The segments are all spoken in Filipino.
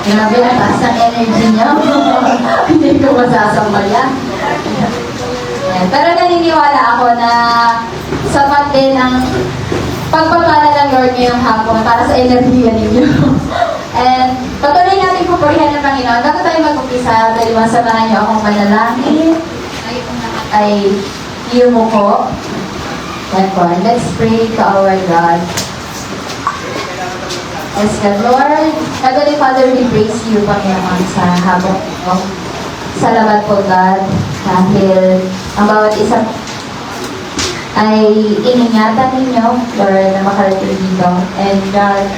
Grabe na taas ng energy niyo. Hindi ko masasambayan. Ayan. Pero naniniwala ako na sapat din ang pagpapala ng Lord ngayong hapon para sa enerhiya ninyo. And patuloy natin pupurihan ng Panginoon. Bago tayo mag-umpisa, dahil masamahan niyo akong manalangin, ay yumuko. Yan po. Let's pray to our God. Yes, God, Lord. Heavenly Father, we praise you, Panginoon, sa hapon ito. Salamat po, God, dahil ang bawat isa ay iningatan ninyo, Lord, na makarating dito. And God,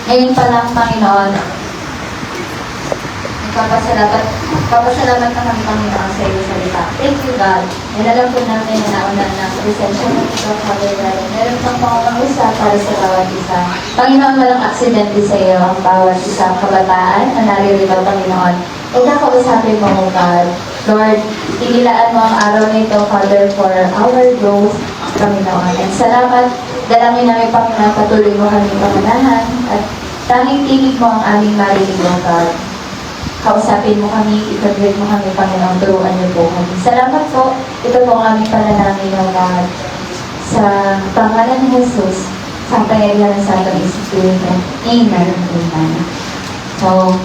ngayon pa lang, Panginoon, papasalamat na kami, Panginoon, sa iyo salita. Thank you, God. And alam po namin na nauna na sa presensya ng ito, Father God. Meron pang mga pang-usap para sa bawat isa. Panginoon, walang aksidente sa iyo ang bawat isang kabataan na naririto, Panginoon. E nakausapin mo, God. Lord, inilaan mo ang araw nito, Father, for our growth, Panginoon. And salamat, dalangin namin, Panginoon, patuloy mo kami pamanahan at tanging tinig mo ang aming marinig, God. Kausapin mo kami, ipag-grade mo kami, Panginoon, turuan niyo po kami. Salamat po. Ito po ang aming panalangin, O God. Sa pangalan ni Jesus, sa pangyarihan ng Santong Espiritu. Amen. Amen. So,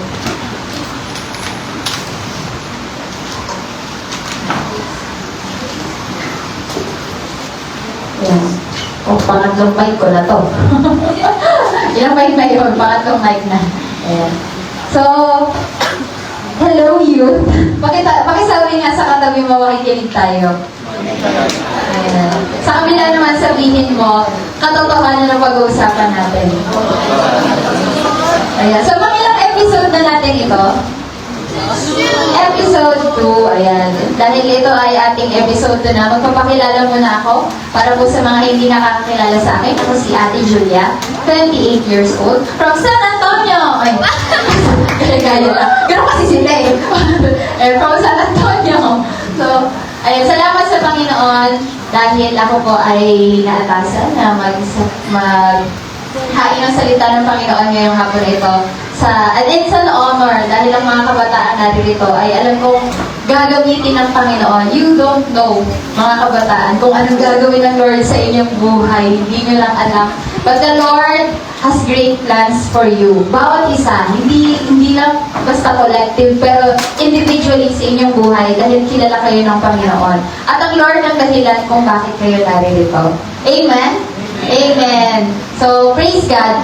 yan. O, pangatlong mic ko na to. Ilang mic na yun? Pangatlong mic na. Ayan. So, hello youth. Pakisabi nga sa katabi mo, makikinig tayo. Ayan. Sa kabila naman sabihin mo, katotohanan na pag-uusapan natin. Ayan. So, ilang episode na natin ito? Episode 2, ayan. Dahil ito ay ating episode 2 na, magpapakilala muna ako para po sa mga hindi nakakakilala sa akin. Ako si Ate Julia, 28 years old, from San Antonio! Ay, gaya na. Gano'n kasi sila eh. From San Antonio. So, ayan, salamat sa Panginoon dahil ako po ay naatasan na hain ang salita ng Panginoon ngayong hapon na ito. And it's an honor dahil ang mga kabataan natin dito ay alam kong gagamitin ng Panginoon. You don't know, mga kabataan, kung anong gagawin ng Lord sa inyong buhay. Hindi nyo lang alam. But the Lord has great plans for you. Bawat isa, hindi lang basta collective, pero individually sa inyong buhay dahil kilala kayo ng Panginoon. At ang Lord ang dahilan kung bakit kayo narito. Amen? Amen. So, praise God.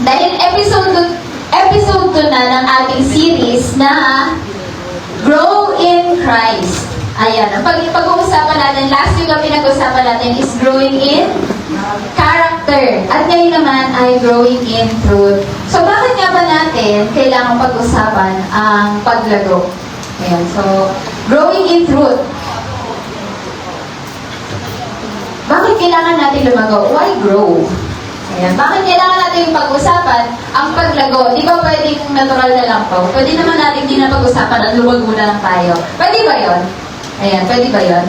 Dahil episode 2 na ng ating series na Grow in Christ. Ayan. Ang pag-uusapan natin, last week ang pinag-uusapan natin is growing in character. At ngayon naman ay growing in truth. So, bakit nga ba natin kailangan pag-usapan ang paglago? Ayan. So, growing in truth. Bakit kailangan natin lumago? Why grow? Ayan. Bakit kailangan natin yung pag-usapan ang paglago? Di ba pwedeng natural na lang to? Pwede naman natin din na pag-usapan at lumago na lang tayo. Pwede ba yun? Ayan. Pwede ba yun?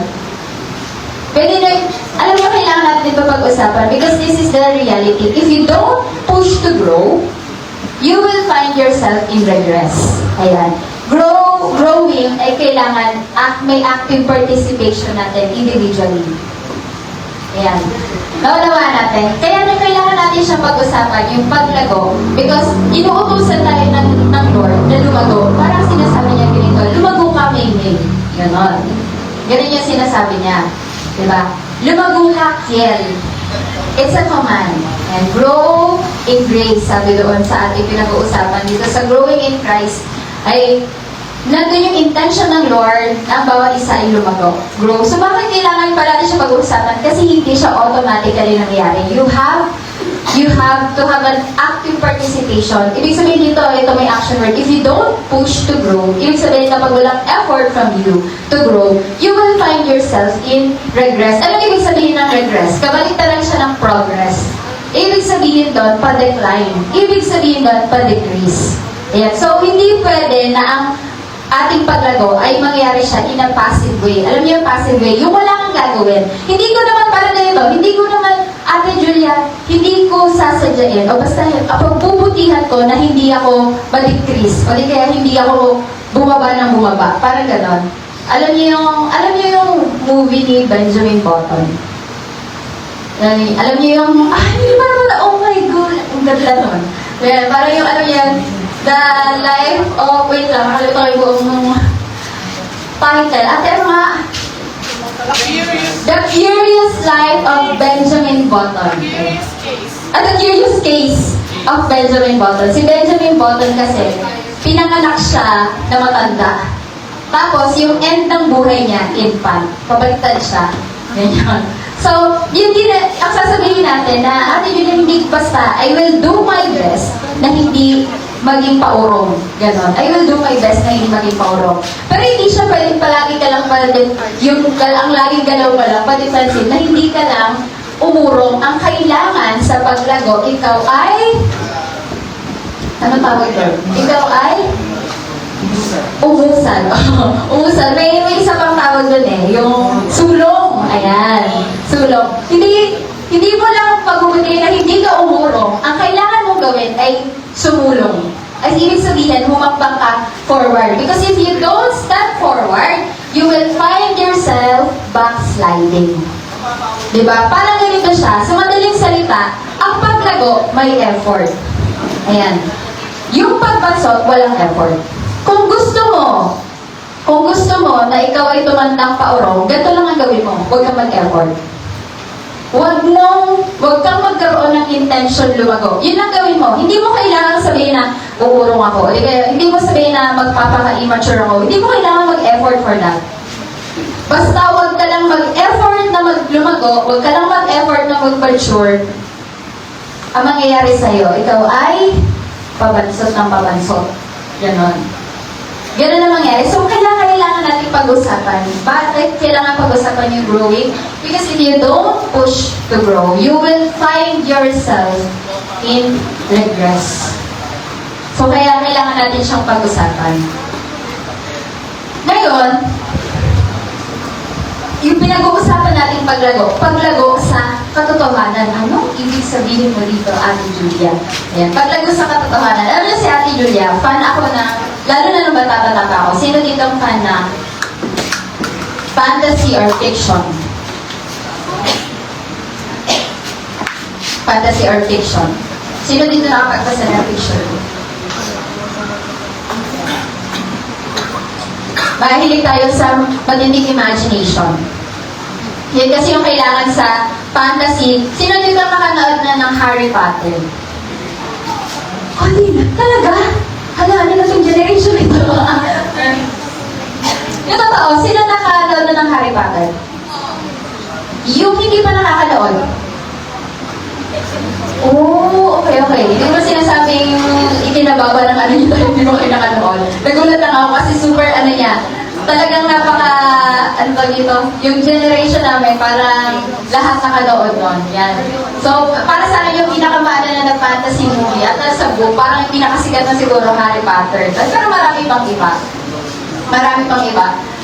Pwede na, alam mo, kailangan natin ito pag-usapan because this is the reality. If you don't push to grow, you will find yourself in regress. Ayan. Growing ay kailangan may active participation natin individually. Ayan. Naunawaan natin. Kaya na kailangan natin siyang pag-usapan, yung paglago, because inuutusan tayo ng Lord na lumago. Parang sinasabi niya ganito, lumago ka, Maymay. Ganon. Ganon yung sinasabi niya. Diba? Lumago ka, Kiel. It's a command. And grow in grace, sabi doon sa ating pinag-uusapan dito. Sa growing in Christ, ay nandun yung intention ng Lord na ang bawat isa ay lumago. Grow. So, bakit kailangan pala natin siya pag-uusapan? Kasi hindi siya automatically nangyari. You have to have an active participation. Ibig sabihin dito, ito may action word. If you don't push to grow, ibig sabihin kapag walang effort from you to grow, you will find yourself in regress. Ano ibig sabihin ng regress? Kabaliktaran siya ng progress. Ibig sabihin doon, pa-decline. Ibig sabihin doon, pa-decrease. Ayan. So, hindi pwede na ang ating paglago ay mangyayari siya in a passive way. Alam niyo yung passive way? Yung wala kang gagawin. Hindi ko naman para ganito, hindi ko naman, Ate Julia, hindi ko sasadyain, o basta pagbubutihan ko na hindi ako ma-decrease, o di kaya hindi ako bumaba ng bumaba. Parang ganon. Alam niyo yung movie ni Benjamin Button? Alam niyo yung, hindi pa naman, oh my God, ang ganda nun. Kaya, parang yung ano yan, The Life of, wait lang, nakalimutan ko yung buong title. Ate, ano nga? The Curious Life of Benjamin Button. The Curious Case of Benjamin Button. Si Benjamin Button kasi, pinanganak siya na matanda. Tapos, yung end ng buhay niya, infant. Pabaliktad siya. Ganyan. So, yun din, ang sasabihin natin na, Ate Julia, hindi basta, I will do my best na hindi maging paurong. Ganon. I will do my best na hindi maging paurong. Pero hindi siya pwedeng palagi ka lang ang laging galaw ka lang, pwede pansin na hindi ka lang umurong. Ang kailangan sa paglago, ikaw ay, ano tawag doon? Ikaw ay, umusan. Umusan. May isa pang tawag doon eh. Yung sulong. Ayan. Sulong. Hindi mo lang pag-uwi na hindi ka umurong. Ang kailangan mong gawin ay sumulong. Ay ibig sabihin, humakbang ka forward. Because if you don't step forward, you will find yourself backsliding. Diba? Parang ganito siya. Sa madaling salita, ang paglago may effort. Ayan. Yung pagbasot, walang effort. Kung gusto mo na ikaw ay tumandang paurong, ganito lang ang gawin mo. Huwag kang mag-effort. Huwag kang magkaroon ng intention lumago. Yun ang gawin mo. Hindi mo kailangan sabihin na uurong ako. Hindi mo sabihin na magpapaka-immature ako. Hindi mo kailangan mag-effort for that. Basta huwag ka lang mag-effort na lumago, huwag ka lang mag-effort na mag-mature. Ang mangyayari sa'yo, ikaw ay pabansot ng pabansot. Ganon. Ganun ang mangyari. So, kailangan natin pag-usapan. Bakit kailangan pag-usapan yung growing? Because if you don't push to grow, you will find yourself in regress. So, kaya kailangan natin siyang pag-usapan. Ngayon, yung pinag-uusapan natin paglago sa katotohanan. Anong ibig sabihin mo dito, Ate Julia? Ayan, paglago sa katotohanan. Alam niyo si Ate Julia, fan ako lalo na nung bata-bata pa ako, sino dito ang fan na fantasy or fiction? Fantasy or fiction? Sino dito nakapagpasa ng fiction? Mahilig tayo sa magandang imagination. Yan kasi yung kailangan sa fantasy. Sino dito makanood na ng Harry Potter? Oh, di na. Talaga? Hala, ano na itong generation ito? Yung totoo, sino nakanood na ng Harry Potter? Yung hindi pa nakakanood. Oh, okay. Hindi mo sinasabing itinababa ng ano nito, hindi mo kayo nakanood. Nagulat lang ako kasi super niya. Talagang ano ba dito? Yung generation namin, parang lahat nakanood nun. Yan. So, para sa akin yung pinakamaana na fantasy movie at nasa book, parang yung pinakasikat na siguro Harry Potter. Pero marami pang iba.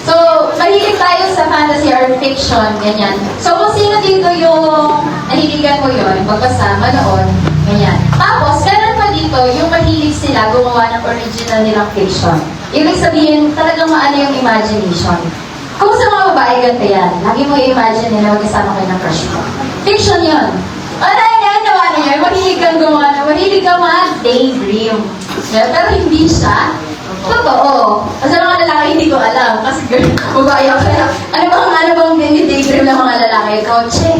So, mahilig tayo sa fantasy or fiction, ganyan. So, kung sino dito yung nahiligan mo yun, magbasa, manood, ganyan. Tapos, ganun pa dito, yung mahilig sila gumawa ng original nilang fiction. Ibig sabihin, talagang maano yung imagination. Kung sa mga babae, ganito yan. Lagi mo i-imagine nila magkasama kayo ng crush mo. Fiction yun. Ano yan? Mahilig kang gumawa, mahilig kang daydream. Pero hindi siya totoo. Kasi mga lalaki, hindi ko alam. Kasi babae ako. Ano bang daydream ng mga lalaki? Kotse.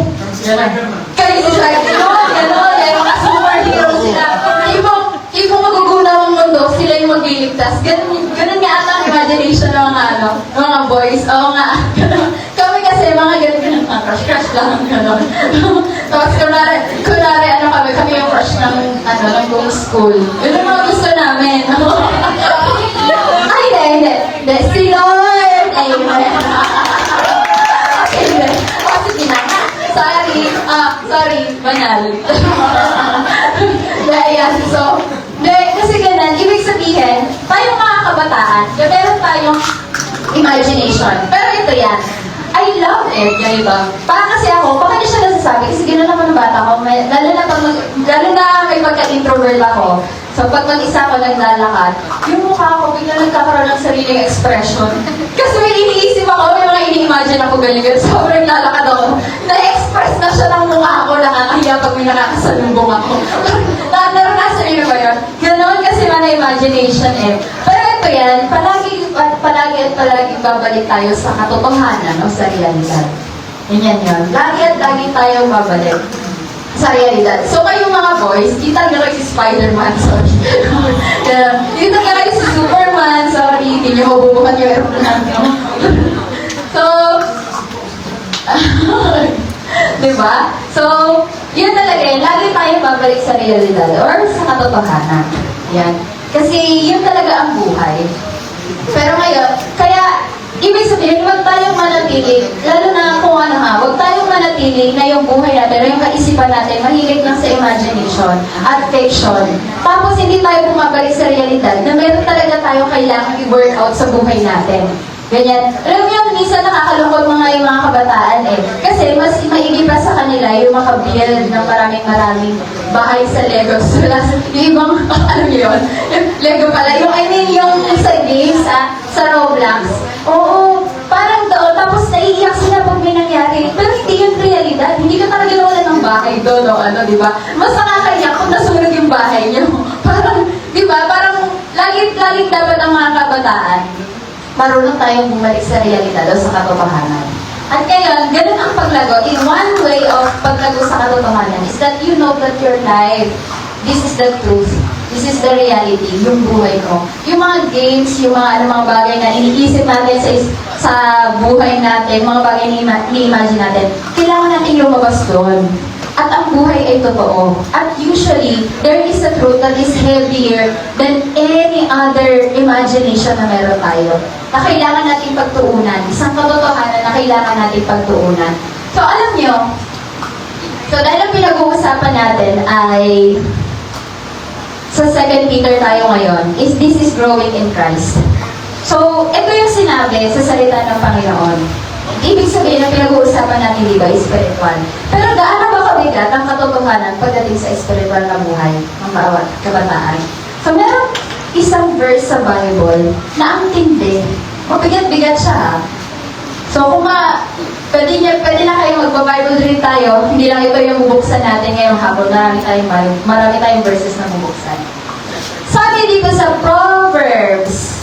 Kayo sila. Gano'n. Mga superhero sila. Ibang magugunaw ang mundo, sila yung magliligtas. Ganun nga ata ang imagination ng mga boys. Oo nga. Kami kasi mga ganun crush lang. Gano'n. Tapos kunwari kami yung crush ng buong school. Yun ang mga gusto namin. Ay, hindi. Si Lord! Ay, hindi. Sige na. Sorry. Banal. Ayan. So, kasi ganun, ibig sabihin, tayo mga kabataan, na meron tayong imagination. Pero ito yan, I love it, yung iba. Parang kasi ako, bakit niya siya nasasabi? Kasi gano'n naman ang bata ko, lalo na may pagka-introvert ako. So pag mag-isa ako naglalakad, yung mukha ko bigla nagkakaroon ng sariling expression. Kasi may iniisip ako, may mga ini-imagine ako ganyan. Sobrang lalakad ako. Na-express na siya ng mukha ko, nakakahiya pag may nakakasalubong ako. Naranasan niyo ba yun? Gano'n kasi mga imagination eh. Pero ito yan, palagi babalik tayo sa katotohanan o sa realidad. Yan yun. Lagi at lagi tayo babalik sa realidad. So kayong mga boys, kita nyo kayo si Spider-Man, sorry. Kita nyo kayo si Superman, sorry. Hindi nyo mabubukan yung aeroplano nyo. So, diba? So, yun talaga yun. Lagi tayo babalik sa realidad or sa katotohanan. Yan. Kasi yun talaga ang buhay. Pero ngayon, kaya, ibig sabihin, huwag tayong manatili, lalo na kung ano nga, huwag tayong manatili na yung buhay natin, o yung kaisipan natin, mahilig lang sa imagination at fiction. Tapos hindi tayo bumabalik sa realidad na meron talaga tayong kailangan i-work out sa buhay natin. Ganyan. Alam mo yung minsan nakakalungkot yung mga kabataan eh. Kasi mas maigi pa sa kanila yung makabuild ng maraming bahay sa Lego. So, yung ibang, ano yun? Yung Lego pala. Yung, I mean, yung sa games, sa Roblox. Oo, parang doon. Tapos naiiyak sila pag may nangyari. Pero hindi yung realidad. Hindi ka talaga nawalan ng bahay doon o ano, di ba? Mas nakakaiyak kung nasunog yung bahay niyo. Parang, di ba? Parang, laging dapat ang mga kabataan marunong tayong bumalik sa realidad o sa katotohanan. At ngayon, ganun ang paglago. In one way of paglago sa katotohanan is that you know that your life, this is the truth, this is the reality, yung buhay ko. Yung mga games, yung mga bagay na iniisip natin sa buhay natin, mga bagay na ni-imagine natin, kailangan natin lumabas doon. At ang buhay ay totoo. At usually, there is a truth that is heavier than any other imagination na meron tayo. Na kailangan natin pagtuunan. Isang katotohanan na kailangan natin pagtuunan. So, alam nyo, dahil ang pinag-uusapan natin ay sa 2 Peter tayo ngayon, is this is growing in Christ. So, ito yung sinabi sa salita ng Panginoon. Ibig sabihin na pinag-uusapan natin, di ba, spiritual. Pero gaano ba kabigat ang katotohanan pagdating sa spiritual na buhay ng bawat kabataan? So, meron isang verse sa Bible na ang tindi. Mabigat-bigat siya, ha? So, kung pwede na kayo magpa-Bible read tayo, hindi lang ito yung bubuksan natin ngayong hapon. Marami tayong verses na bubuksan. Sabi dito sa Proverbs,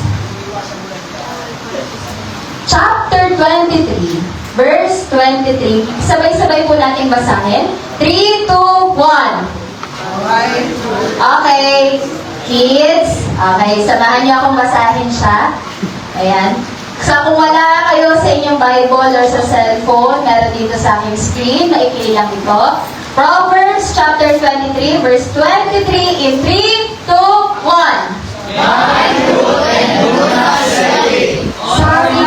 chapter 23, verse 23. Sabay-sabay po natin basahin. 3, 2, 1. Okay. Kids, okay, samahan niyo akong basahin siya. Ayan. So, kung wala kayo sa inyong Bible or sa cellphone, meron dito sa aking screen, maikli lang ito. Proverbs chapter 23, verse 23 in 3, 2, 1. Buy truth and do not sell it. Sorry.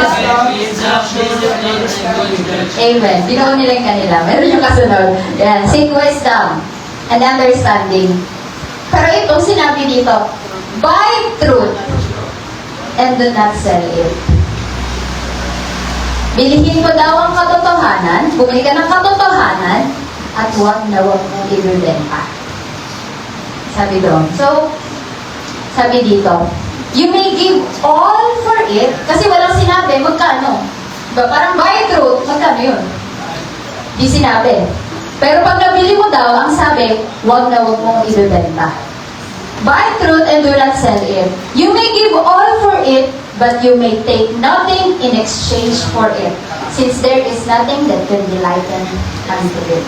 Amen. Binaon nila yung kanila. Meron yung kasunod. Yan. Seek wisdom and understanding. Pero ito, sinabi dito, buy truth and do not sell it. Bilihin mo daw ang katotohanan, bumili ka ng katotohanan, at huwag na huwag mong ibibenta. Sabi doon. So, sabi dito, you may give all for it, kasi walang sinabi, magkano? Diba? Parang buy truth, magkano yun? Di sinabi. Pero pag nabili mo daw, ang sabi, huwag na huwag mong ibibenta. Buy truth and do not sell it. You may give all for it, but you may take nothing in exchange for it, since there is nothing that can be likened unto it.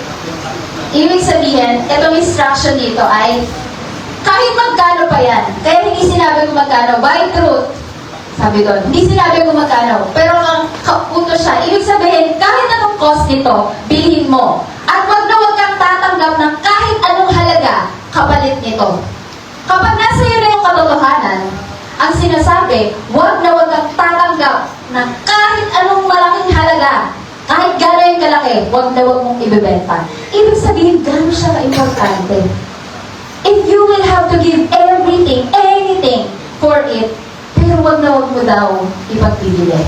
Ibig sabihin, itong instruction dito ay, kahit magkano pa yan, kaya hindi sinabi ko magkano, buy truth. Sabi doon, hindi sinabi ko magkano, pero ang punto siya, ibig sabihin, kahit anong cost nito, bilhin mo. At wag na wag kang tatanggap ng kahit anong halaga kapalit nito. Kapag nasa iyo na yung katotohanan, ang sinasabi, wag na wag kang tatanggap ng kahit anong malaking halaga, kahit gano'n yung kalaki, wag na wag mong ibibenta. Ibig sabihin, gano'n siya ka-importante. If you will have to give everything, anything for it, pero wag na wag mo daw ipagbibili.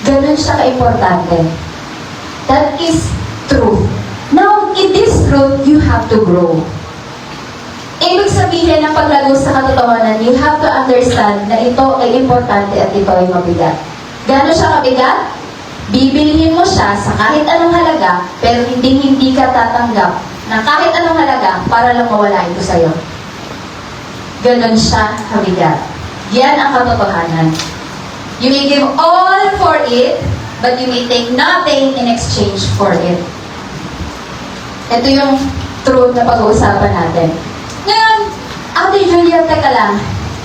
Ganun siya ka-importante. That is truth. Now, in this truth, you have to grow. Ibig sabihin ng paglago sa katotohanan, you have to understand na ito ay importante at ito ay mabigat. Gano'n siya kabigat? Bibilihin mo siya sa kahit anong halaga, pero hindi ka tatanggap ng kahit anong halaga para lang mawala ito sa'yo. Gano'n siya kabigat. Yan ang katotohanan. You may give all for it, but you may take nothing in exchange for it. Ito yung truth na pag-uusapan natin. Ngayon, Ate Julia, teka lang.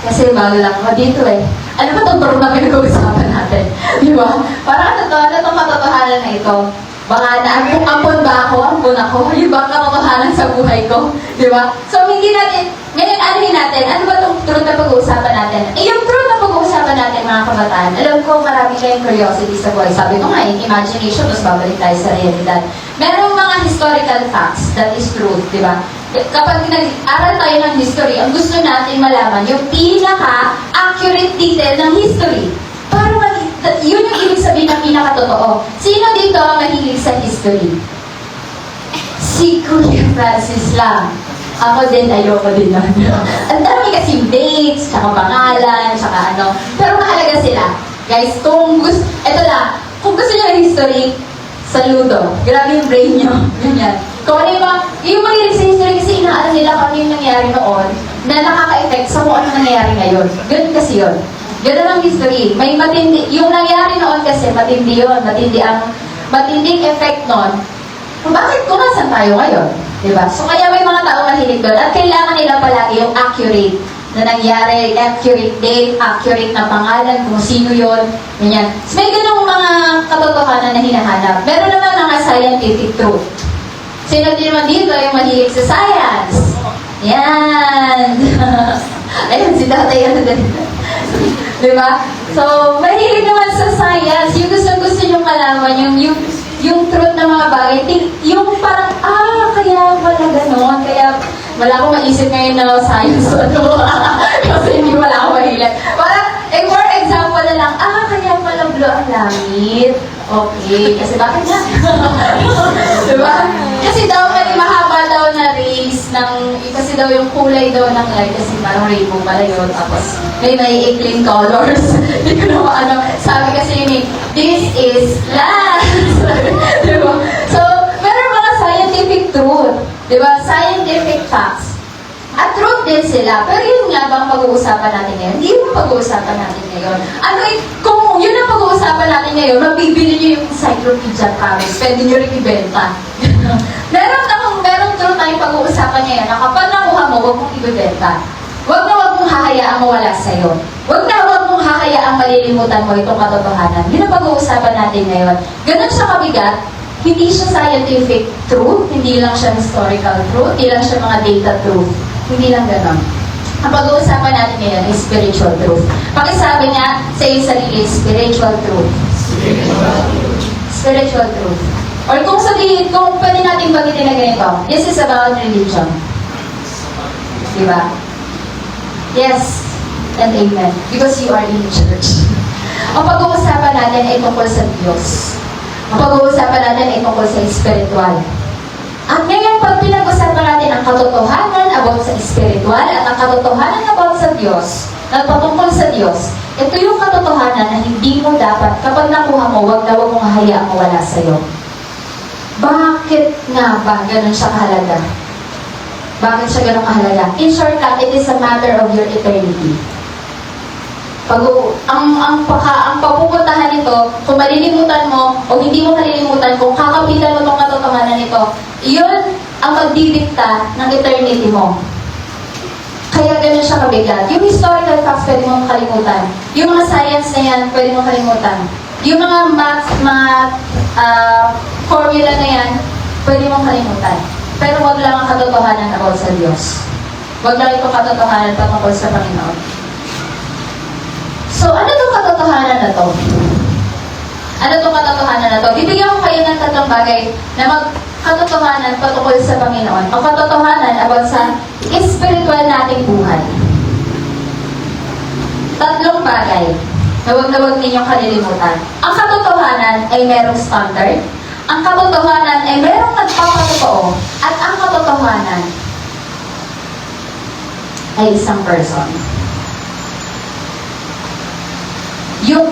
Kasi bago lang ako dito eh. Ano ba itong truth na pinag-uusapan natin? Di ba? Parang ano itong katotohanan na ito? Baka ampon ba ako? Ampon ako? Yung ba katotohanan sa buhay ko? Di ba? So, hindi natin, ngayon anuhin natin, ano ba itong truth na pag-uusapan natin? Yung truth na pag-uusapan natin, mga kabataan, alam ko marami kayong curiosity sa buhay. Sabi ko nga, yung imagination, tapos babalik tayo sa realidad. Merong mga historical facts, that is truth, di ba? Kapag nag-aral tayo ng history, ang gusto natin malaman yung pinaka-accurate detail ng history. Para yun yung ibig sabihin ng pinaka-totoo. Sino dito ang mahilig sa history? Si Kuya Francis lang. Ako din, ayoko din nun. Ang dami kasing dates, tsaka pangalan, tsaka ano. Pero mahalaga sila. Guys, eto lang, kung gusto nyo ng history, saludo. Grabe yung brain nyo. Ganyan. Kung ano yung mahilig sa history kasi inaalam nila kung ano yung nangyari noon na nakaka-effect sa kung ano nangyayari ngayon. Ganun kasi yun. Ganun ang history. May matindi, yung nangyari noon kasi matindi yun. Matinding effect noon. Bakit kung nasan tayo ngayon? Diba? So kaya may mga tao mahilig doon at kailangan nila palagi yung accurate na nangyari, accurate date, accurate na pangalan, kung sino yun, ganyan. So may ganung mga katotohanan na hinahanap. Meron naman mga scientific truth. Sino din naman dito yung mahilig sa science? Yan! Ayun, si tatay ano din. Diba? So, mahilig naman sa science. Yung gusto nyo malaman, yung truth ng mga bagay, yung parang, kaya pala ganon, kaya wala akong maisip ngayon na science ano, kasi hindi wala akong mahilig. Parang, for example na lang, kaya pala blue ang langit. Okay, kasi bakit nga? Diba? Kasi daw may mahaba daw na rays kasi daw yung kulay daw ng light, kasi parang rainbow pala yun, tapos may ikling colors. Hindi ko naman ano, sabi kasi yun this is light. Diba? So, meron mga scientific truth. Diba? Scientific facts. At truth din sila. Pero yun nga bang pag-uusapan natin ngayon? Hindi yung pag-uusapan natin ngayon. Kung yun ang pag-uusapan natin ngayon, mabibili nyo yung Encyclopedia Comics. Pwede nyo rin ibenta. meron truth tayong pag-uusapan ngayon na kapag nakuha mo, huwag mong ibibenta. Huwag mong hahayaang mawala sa'yo. Huwag mong hahayaang malilimutan mo itong katotohanan. Yun ang pag-uusapan natin ngayon. Ganun siya kabigat. Hindi siya scientific truth, hindi lang siya historical truth, hindi lang siya mga data truth. Hindi lang gano'n. Ang pag-uusapan natin ngayon ay spiritual truth. Pakisabi nga sa iyong sarili, spiritual truth. Spiritual truth. Or kung pwede natin bagitin na ganito, this is about religion. Diba? Yes and amen. Because you are in church. Ang pag-uusapan natin ay tungkol sa Diyos. Ang pag-uusapan natin ay tungkol sa spiritual. At ngayon, pag pinag-usapan natin ang katotohanan about sa spiritual at ang katotohanan about sa Diyos, at patungkol sa Diyos, ito yung katotohanan na hindi mo dapat, kapag nakuha mo, wag mong hahayaang mawala sa'yo. Bakit nga ba ganun siya kahalaga? Bakit siya ganun kahalaga? In short lang, it is a matter of your eternity. Ang papupuntahan nito, kung malilimutan mo o hindi mo malilimutan, kung kakapitan mo itong katotohanan nito, iyon ang magdidikta ng eternity mo. Kaya ganun siya kabigat. Yung historical facts, pwede mong kalimutan. Yung mga science na yan, pwede mong kalimutan. Yung mga math, formula na yan, pwede mong kalimutan. Pero wag lang ang katotohanan about sa Diyos. Wag lang itong katotohanan patungkol sa Panginoon. So, ano itong katotohanan na to? Ano itong katotohanan na to? Bibigyan ko kayo ng tatlong bagay na magkatotohanan patungkol sa Panginoon. Ang katotohanan about sa spiritual nating buhay. tatlong bagay na huwag ninyong kalilimutan. Ang katotohanan ay merong standard, ang katotohanan ay merong nagpapatotoo, at ang katotohanan ay isang person. Yung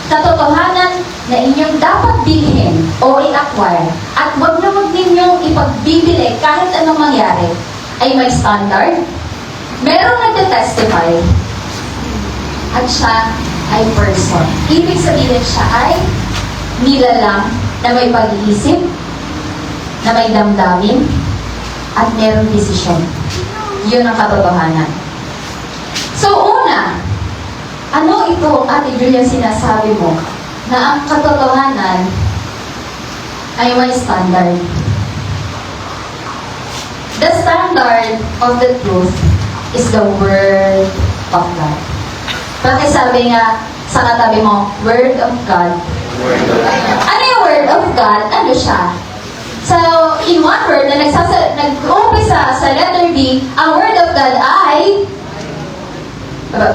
katotohanan na inyong dapat bilhin o i-acquire at huwag ninyong ipagbibili kahit anong mangyari ay may standard, merong nagte-testify, at siya ay person. Ibig sabihin siya ay nilalang na may pag-iisip, na may damdamin, at merong desisyon. Yun ang katotohanan. So, una, ano ito, Ate Julia, sinasabi mo na ang katotohanan ay may standard? The standard of the truth is the Word of God. Bakit sabi nga sa katabi mo, Word of God? Ano yung Word of God? Ano siya? So, in one word, na nag-umpisa sa letter B, ang Word of God ay...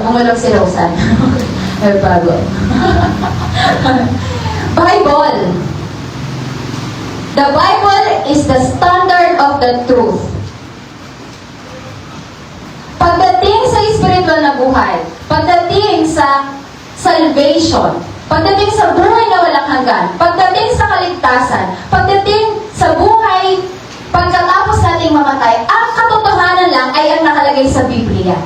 Bumulog si Rosan. Ay, bago. Bible. The Bible is the standard of the truth. Pagdating sa spiritual na buhay, pagdating sa salvation, pagdating sa buhay na walang hanggan, pagdating sa kaligtasan, pagdating sa buhay pagkatapos nating mamatay, ang katotohanan lang ay ang nakalagay sa Biblia.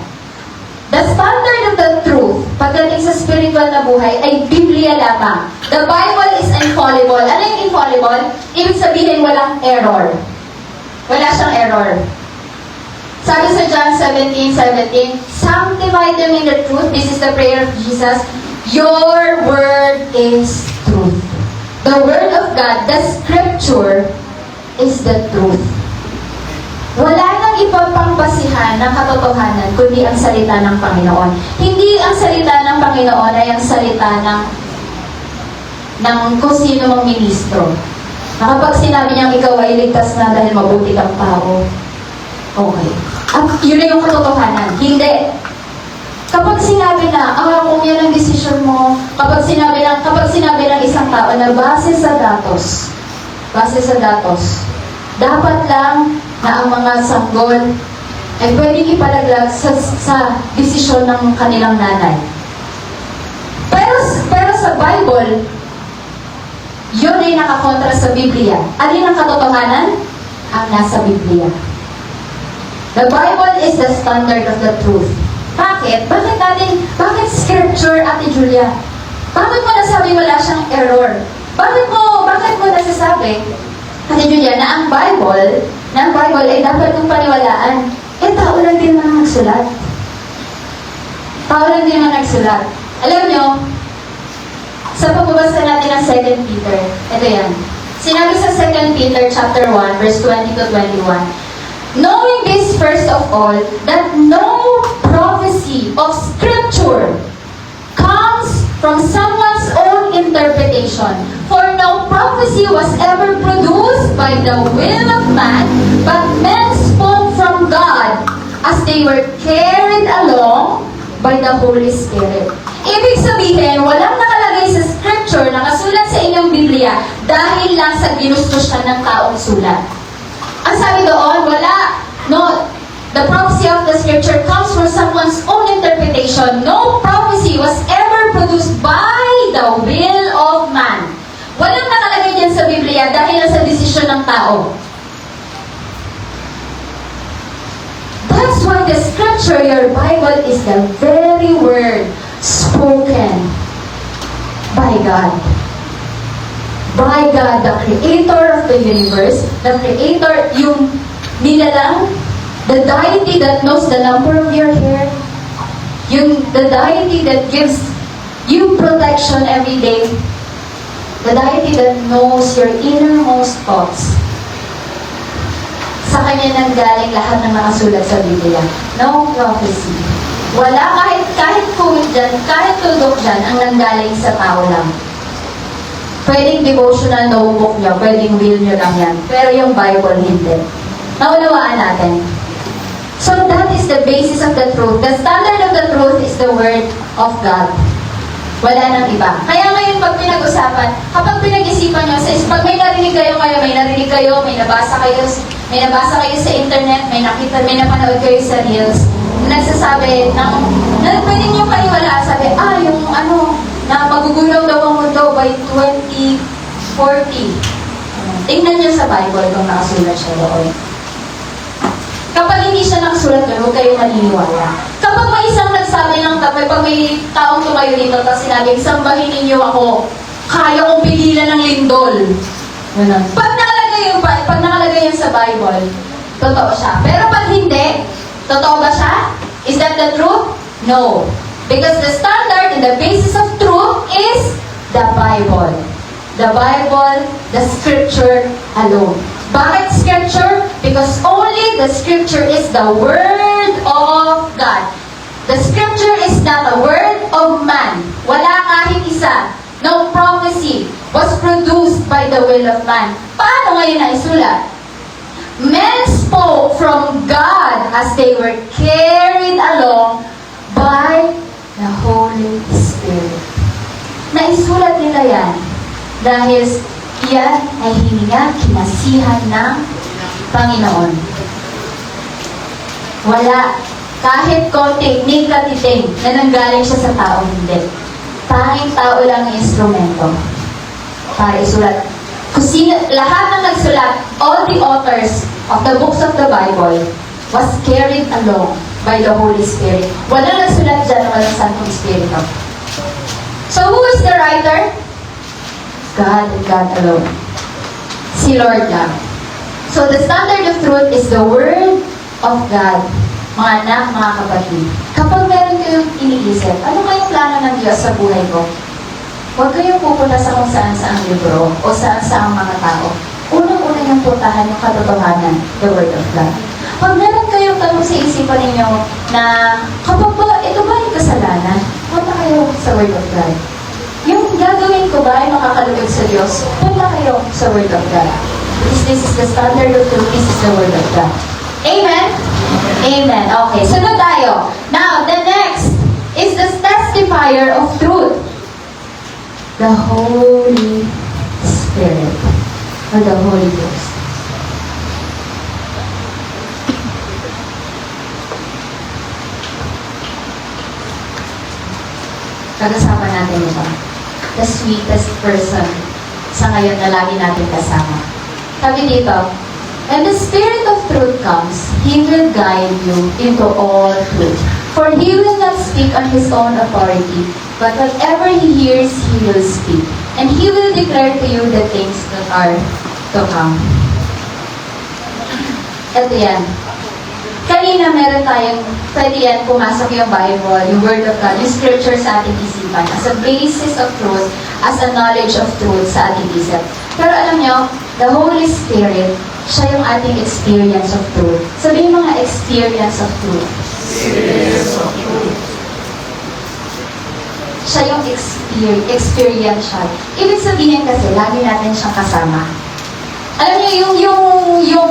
The standard of the truth, pagdating sa spiritual na buhay, ay Biblia lamang. The Bible is infallible. Ano yung infallible? Ibig sabihin, walang error. Wala siyang error. Sabi sa John 17:17, sanctify them in the truth. This is the prayer of Jesus. Your word is truth. The word of God, the scripture, is the truth. Wala nang iba pang basihan ng katotohanan kundi ang salita ng Panginoon. Hindi ang salita ng Panginoon ay ang salita ng kung sino mang ministro. Na kapag sinabi niyang ikaw ay ligtas na dahil mabuti kang tao, okay. At yun na yung katotohanan. Hindi. Kapag sinabi na, kung yan ang desisyon mo, kapag sinabi ng isang tao na base sa datos, dapat lang na ang mga sanggol ay pwedeng ipalaglag sa desisyon ng kanilang nanay. Pero sa Bible, yun ay nakakontra sa Biblia. Alin ang katotohanan? Ang nasa Biblia. The Bible is the standard of the truth. Bakit? Bakit scripture, Ate Julia? Bakit mo nasabi wala siyang error? Bakit mo nasasabi, Ate Julia, na ang Bible ay dapat kong paniwalaan? Tao lang din naman nagsulat. Alam nyo, sa pagbabasa natin ng 2 Peter, ito yan. Sinabi sa 2 Peter chapter 1, verse 20 to 21, knowing this first of all, that no prophecy of Scripture comes from someone's own interpretation. For no prophecy was ever produced by the will of man, but men spoke from God as they were carried along by the Holy Spirit. Ibig sabihin, walang nakalagay sa Scripture na kasulat sa inyong Biblia dahil lang sa ginusto siya ng taong sulat. Ang sabi doon, the prophecy of the Scripture comes from someone's own interpretation. No prophecy was ever produced by the will of man. Walang nakalagay dyan sa Biblia dahil sa desisyon ng tao. That's why the Scripture, your Bible, is the very word spoken by God. By God, the creator of the universe, the creator, yung nilalang, the deity that knows the number of your hair, the deity that gives you protection every day, the deity that knows your innermost thoughts. Sa kanya nanggaling lahat ng nakasulat sa Biblia. No prophecy. Wala kahit quote dyan, kahit tuldok dyan, ang nanggaling sa tao lang. Pwedeng devotional notebook nyo, pwedeng will nyo lang yan. Pero yung Bible, hindi. Naunawaan natin. So that is the basis of the truth. The standard of the truth is the Word of God. Wala nang iba. Kaya ngayon pag pinag-usapan, kapag pinag-isipan nyo, pag may narinig kayo, may nabasa kayo sa internet, may napanood kayo sa reels, nagsasabi na pwede nyo paniwala, sabi, yung na magugulaw daw ang mundo by 2040. Tingnan nyo sa Bible kung nakasulat siya doon. Kapag hindi siya nakasulat doon, huwag kayong maniniwala. Kapag may isang nagsabi ng pag may taong tumayo dito, tapos sinabing, sambahin ninyo ako, kaya kong pigilan ng lindol. Ganun. Pag nakalagay yun sa Bible, totoo siya. Pero pag hindi, totoo ba siya? Is that the truth? No. Because the standard and the basis of truth is the Bible. The Bible, the Scripture alone. Bakit Scripture? Because only the Scripture is the Word of God. The Scripture is not a word of man. Wala kahit isa. No prophecy was produced by the will of man. Paano ngayon naisulat? Men spoke from God as they were carried along by the Holy Spirit. Naisulat nila yan dahil yan ay hininga kinasihan ng Panginoon. Wala kahit konting nigkatiting na nanggaling siya sa tao, hindi. Tanging tao lang ang instrumento para isulat. Lahat ng nagsulat, all the authors of the books of the Bible was carried along by the Holy Spirit. Walang nagsulat dyan ng walang Santong Espiritu. So who is the writer? God and God alone. Si Lord lang. So the standard of truth is the Word of God. Mga anak, mga kapatid. Kapag meron kayong iniisip, ano kayong plano ng Diyos sa buhay ko? Huwag kayong pupunta sa kung saan-saang libro o saan-saang mga tao. Unang-una yung puntahan yung katotohanan, the Word of God. Pag meron kayong tanong sa isipan ninyo na kapag ba, ito ba yung kasalanan? Punta kayo sa Word of God. Yung gagawin ko ba ay makakalugod sa Diyos? Punta kayo sa Word of God. This is the standard of truth. This is the Word of God. Amen? Amen. Okay, sunod tayo. Now, the next is the testifier of truth. The Holy Spirit or the Holy Ghost. Pag-usapan natin ito. The sweetest person sa ngayon na lagi natin kasama. Sabi dito, when the Spirit of truth comes, He will guide you into all truth. For He will not speak on His own authority, but whatever He hears, He will speak. And He will declare to you the things that are to come. Ito yan. Kanina meron tayong, pwede yan, pumasok yung Bible, yung Word of God, yung Scripture sa ating isipan, as a basis of truth, as a knowledge of truth sa ating isip. Pero alam nyo, the Holy Spirit, siya yung ating experience of truth. Sabihin mga experience of truth. Experience of truth. Siya yung experiential. Ibig sabihin kasi, lagi natin siyang kasama. Alam niyo, yung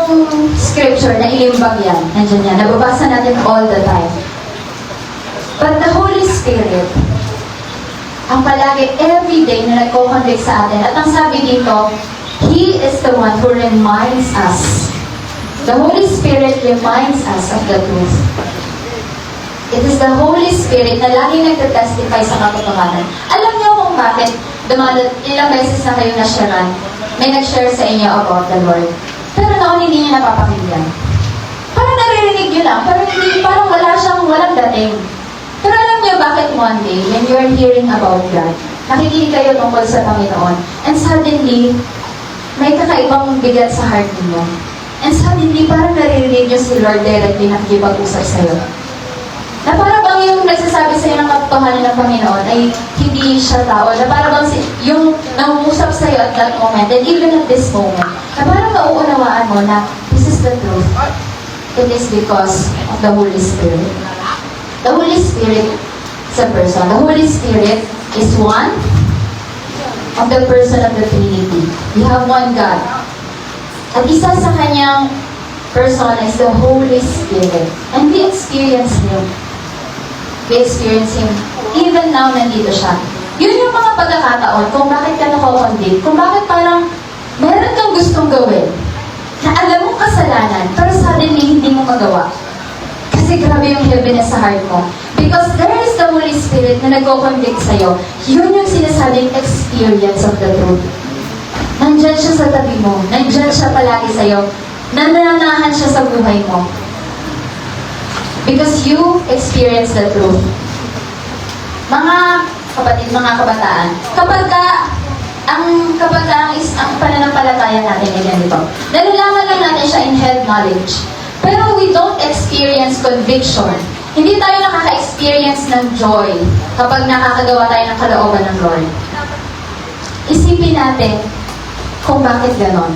scripture na ilimbag yan, nandiyan yan, nababasa natin all the time. But the Holy Spirit, ang palagi, every day na nagko-convict sa atin, at ang sabi dito, He is the one who reminds us. The Holy Spirit reminds us of the truth. It is the Holy Spirit na lagi nagtestify sa katotohanan. Alam niyo kung bakit ilang beses na kayo na-sharean, may nag-share sa inyo about the Lord. Pero noon hindi niya napapakinggan. Parang naririnig niyo lang, parang walang dating. Pero alam niyo bakit one day, when you are hearing about God, nakikinig kayo tungkol sa Panginoon, and suddenly, may kakaibang bigat sa heart niyo. And suddenly, parang naririnig niyo si Lord directly nakikipag-usap sa'yo. Na parang bang yung nagsasabi sa'yo ng katotohanan ng Panginoon ay hindi siya tao. Na parang bang yung nangungusap sa'yo at that moment, and even at this moment, na parang mauunawaan mo na this is the truth. It is because of the Holy Spirit. The Holy Spirit is a person. The Holy Spirit is one of the person of the Trinity. We have one God. At isa sa kanyang persona is the Holy Spirit. And we experience Him. We experience Him. Even now, nandito siya. Yun yung mga pagkakataon kung bakit ka nakokonvict, kung bakit parang meron kang gustong gawin na alam mong kasalanan, pero suddenly hindi mo magawa. Kasi grabe yung heaviness sa heart mo. Because there is the Holy Spirit na nagko-convict sa'yo. Yun yung sinasabing experience of the truth. Nandyan siya sa tabi mo. Nandyan siya palagi sa'yo. Nananahan siya sa buhay mo. Because you experience the truth. Mga kapatid, mga kabataan, kapag ang pananampalataya natin ay ganito, nalalaman lang natin siya in head knowledge. Pero we don't experience conviction. Hindi tayo nakaka-experience ng joy kapag nakakagawa tayo ng kalooban ng Lord. Isipin natin kung bakit ganon.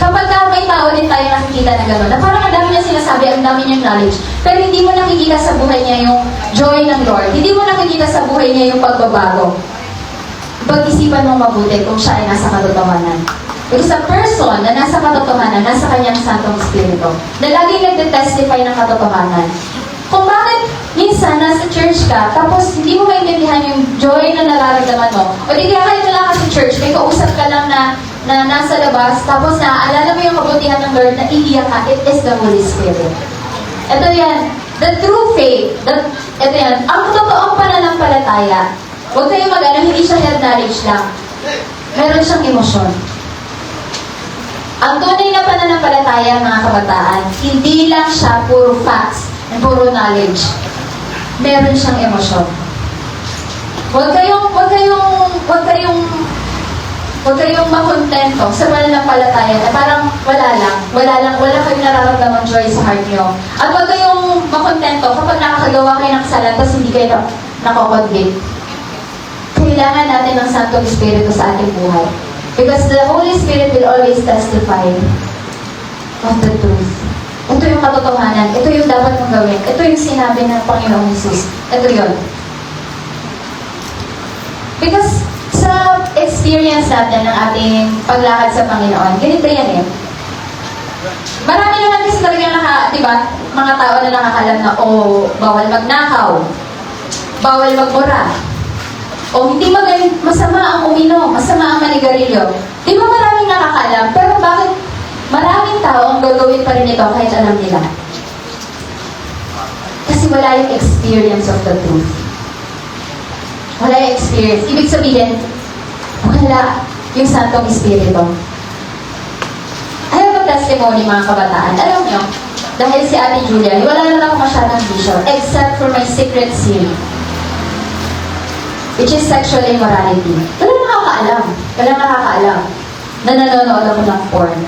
Kapag may tao din tayo nakikita na gano'n, na parang ang dami niya sinasabi, ang dami niyang knowledge, pero hindi mo nakikita sa buhay niya yung joy ng Lord. Hindi mo nakikita sa buhay niya yung pagbabago. Pag-isipan mo mabuti kung siya ay nasa katotohanan. Because a person na nasa katotohanan, nasa kanyang Santong Espiritu, na laging nagde-testify ng katotohanan. Kung bakit minsan nasa church ka, tapos hindi mo maintindihan yung joy na nararamdaman mo, o di kaya kahit wala ka sa church, may kausap ka lang na nasa labas, tapos naaalala mo yung kabutihan ng Lord, na iiyak ka, it is the Holy Spirit. Ito yan, the true faith, ito yan, ang totoong pananampalataya. Huwag kayong mag-ano, hindi siya head knowledge lang. Meron siyang emosyon. Ang tunay na pananampalataya, mga kabataan, hindi lang siya puro facts and puro knowledge. Meron siyang emosyon. Huwag kayong makontento sa pananampalataya na parang wala kayong nararamdamang joy sa heart niyo. At huwag kayong makontento kapag nakakagawa kayo ng kasalanan tapos hindi kayo nakokonvict. Kailangan natin ng Santong Espiritu sa ating buhay. Because the Holy Spirit will always testify of the truth. Ito yung katotohanan. Ito yung dapat mong gawin. Ito yung sinabi ng Panginoong Jesus. Ito yun. Because sa experience natin ng ating paglakad sa Panginoon, ganito yan eh. Marami naman kasi talaga diba, mga tao na nakakalam na, bawal magnakaw, bawal magmura, hindi masama ang uminom, masama ang manigarilyo. Di ba maraming nakakalam? Pero bakit maraming tao ang gagawin pa rin ito kahit alam nila? Kasi wala yung experience of the truth. Wala yung experience. Ibig sabihin, wala yung Santong Espiritu. I have a testimony, mga kabataan. Alam nyo, dahil si Ate Julia, wala naman ako masyadong vision except for my secret sin, which is sexual immorality. Wala nakakaalam na nanonood ako ng porn.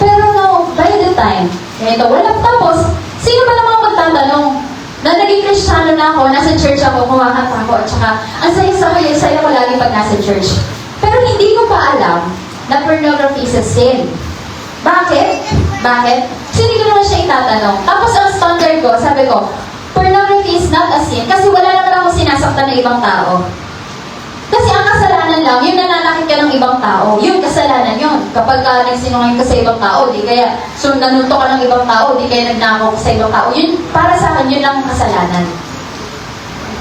Pero no, by the time, ganito, wala. Tapos, sino ba namang magtatanong na naging Kristiyano na ako, nasa church ako, kumakanta ako, at saka, ang saya ko lagi pag nasa church. Pero hindi ko pa alam na pornography is a sin. Bakit? Kasi hindi ko naman siya itatanong. Tapos ang standard ko, sabi ko, pornography is not a sin kasi wala naman ako sinasaktan ng ibang tao. Kasi ang kasalanan lang, yung nananakit ka ng ibang tao, yun, kasalanan yun. Kapag nagsinungaling ka sa ibang tao, di kaya nanunto ka ng ibang tao, di kaya nagnakaw ka sa ibang tao, yun, para sa akin, yun lang ang kasalanan.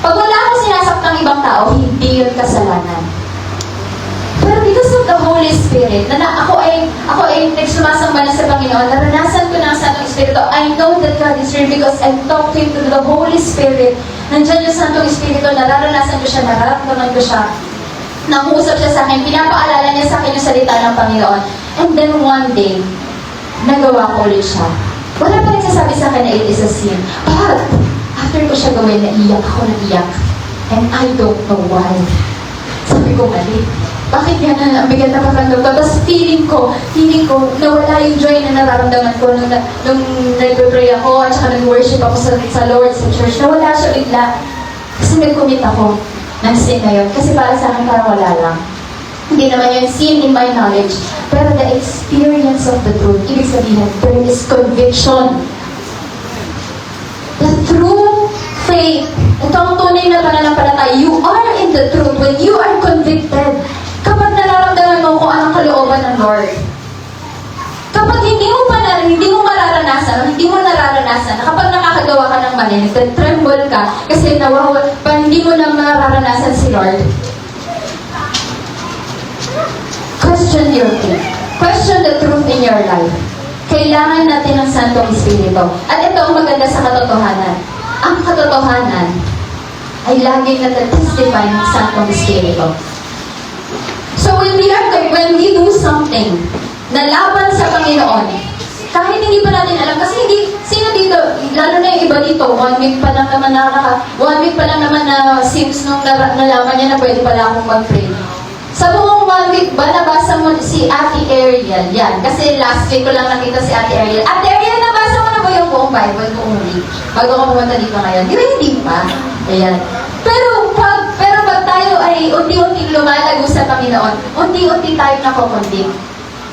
Pag wala akong sinasaktang ibang tao, hindi yun kasalanan. Pero because of the Holy Spirit, na ako ay nagsumasamba na sa Panginoon, naranasan ko na ang Santong Espiritu. I know that God is real because I talked to Him through the Holy Spirit. Nandiyan yung Santong Espiritu, nararanasan ko siya, nararamdaman ko siya. Nakuusap siya sa akin, pinapaalala niya sa akin yung salita ng Panginoon. And then one day, nagawa ko ulit siya. Wala pa rin sasabi sa akin na it is a sin. But, after ko siya gawin, naiyak ako. And I don't know why. Sabi ko, mali. Bakit yan ang bigat na pakiramdam ko? Tapos feeling ko nawala yung joy na nararamdaman ko nung nag-pray ako at saka nag-worship ako sa Lord, sa church. Nawala siya bigla. Kasi nag-commit ako ng sin na yun. Kasi para sa akin parang wala lang. Hindi naman yung sin in my knowledge. Pero the experience of the truth, ibig sabihin, there is conviction. The true faith. Ito ang tunay na pananampalataya. You are in the truth when you are convicted. Kapag nararamdaman mo kung anong kalooban ng Lord. Kapag hindi mo mararanasan, hindi mo nararanasan na kapag nakakagawa ka ng mali, nagtatremble ka kasi parang hindi mo na mararanasan si Lord. Question your faith. Question the truth in your life. Kailangan natin ng Santong Espiritu. At ito ang maganda sa katotohanan. Ang katotohanan ay laging natatestify ng Santong Espiritu. So when we do something na laban sa Panginoon, kahit hindi pa natin alam, kasi sino dito, lalo na yung iba dito, 1 week pa lang naman na since nung nalaman niya na pwede pala akong mag-pray. Sa buong 1 week ba, nabasa mo si Ate Ariel? Yan. Kasi last week ko lang nakita si Ate Ariel. Ate Ariel, nabasa mo na ba yung buong Bible buong week? Bago ka pumunta dito ngayon. Di ba hindi pa? Ayan. Pero pag tayo ay unti-unting lumalago sa Panginoon, unti-unti tayo nakukundik.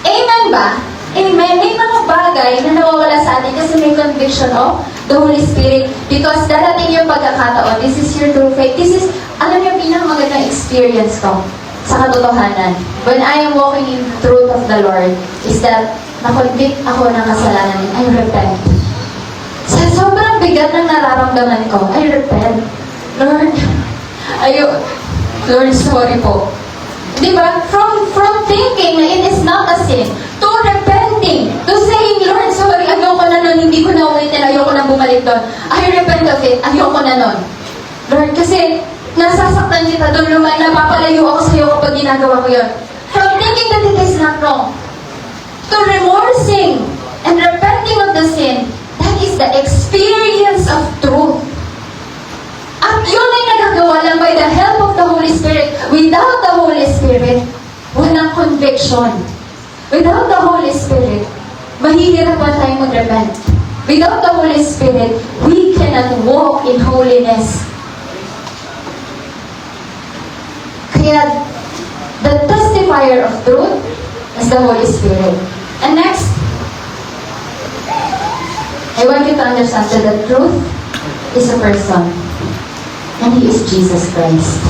Amen ba? Amen. May mga bagay na nawawala sa atin kasi may conviction of the Holy Spirit. Because darating yung pagkakataon, this is your true faith. This is, alam niyo, pinakamagandang experience ko sa katotohanan. When I am walking in the truth of the Lord, is that nakonvict ako ng kasalanan. I repent. Sa sobrang bigat ng nararamdaman ko, I repent. Lord, Lord, sorry po. Diba? From thinking na it is not a sin, to repenting, to saying, Lord, sorry, ayoko na nun, hindi ko na ulitin, ayoko na bumalik doon. I repent of it, ayoko na nun. Lord, kasi nasasaktan kita doon, napapalayo ako sa iyo kapag ginagawa ko yun. From thinking that it is not wrong, to remorsing and repenting of the sin, that is the experience of truth. At yun ay nagagawa lang by the help of the Holy Spirit. Without the Holy Spirit, walang conviction. Without the Holy Spirit, mahihirapan tayong mag-repent. Without the Holy Spirit, we cannot walk in holiness. Kaya, the testifier of truth is the Holy Spirit. And next, I want you to understand that the truth is a person. And He is Jesus Christ.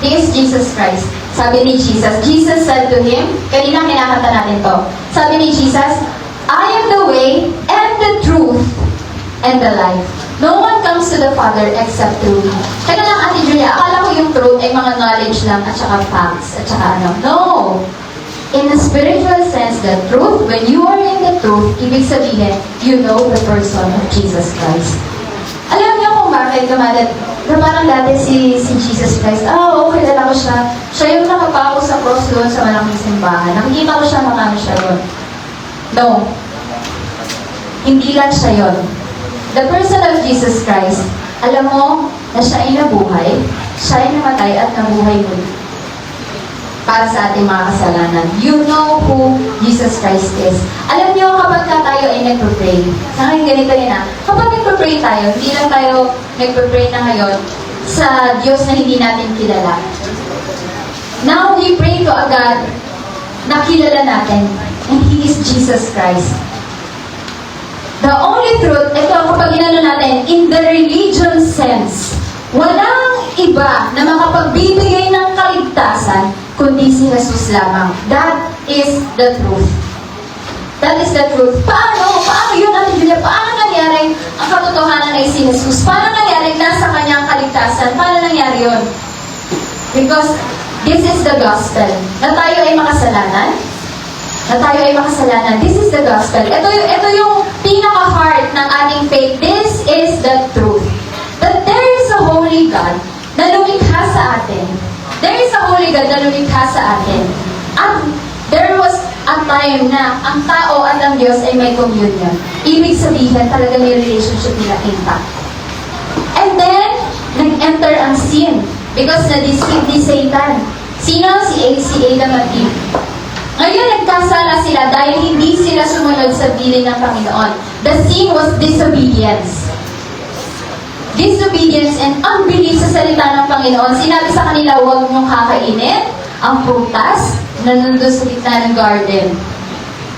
He is Jesus Christ. Sabi ni Jesus said to him, kanina kinakanta natin to. Sabi ni Jesus, I am the way and the truth and the life. No one comes to the Father except through me. Teka lang, Ate Julia, akala ko yung truth ay mga knowledge lang at saka facts at saka ano. No! In a spiritual sense, the truth, when you are in the truth, ibig sabihin, you know the person of Jesus Christ. Alam niyo kung bakit na parang dati si Jesus Christ, okay, kilala ko siya. Siya yung nakapako sa cross doon sa malaking simbahan. Nakikita ko siya, makano siya doon. No. Hindi lang siya yun. The person of Jesus Christ, alam mo na siya ay nabuhay, siya ay namatay at nabuhay muli para sa ating mga kasalanan. You know who Jesus Christ is. Alam niyo, kapag tayo ay nagpapray, sa akin ganito yun kapag nagpapray tayo, hindi lang tayo nagpapray na ngayon sa Diyos na hindi natin kilala. Now we pray to a God na kilala natin, and He is Jesus Christ. The only truth, ito kapag inano natin, in the religion sense, walang iba na makapagbibigay ng kaligtasan kundi si Jesus lamang. That is the truth. That is the truth. Paano yun, Ate Julia? Paano nangyari ang katotohanan ay si Jesus? Paano nangyari nasa kanyang kaligtasan? Paano nangyari yun? Because this is the gospel. Na tayo ay makasalanan. Na tayo ay makasalanan. This is the gospel. Ito yung pinaka-heart ng ating faith. This is the truth. That there is a holy God na lumikha sa atin. There is a holy God na lumikha sa atin. At there was a time na ang tao at ang Diyos ay may communion. Ibig sabihin, talaga may relationship nila intact. And then, nag-enter ang sin. Because na-deceive ni Satan. Sino? Si Adam at Eve. Ngayon, nagkasala sila dahil hindi sila sumunod sa bilin ng Panginoon. The sin was disobedience. Disobedience and unbelief sa salita ng Panginoon. Sinabi sa kanila, huwag niyong kakainin ang prutas na nandun sa gitna ng garden.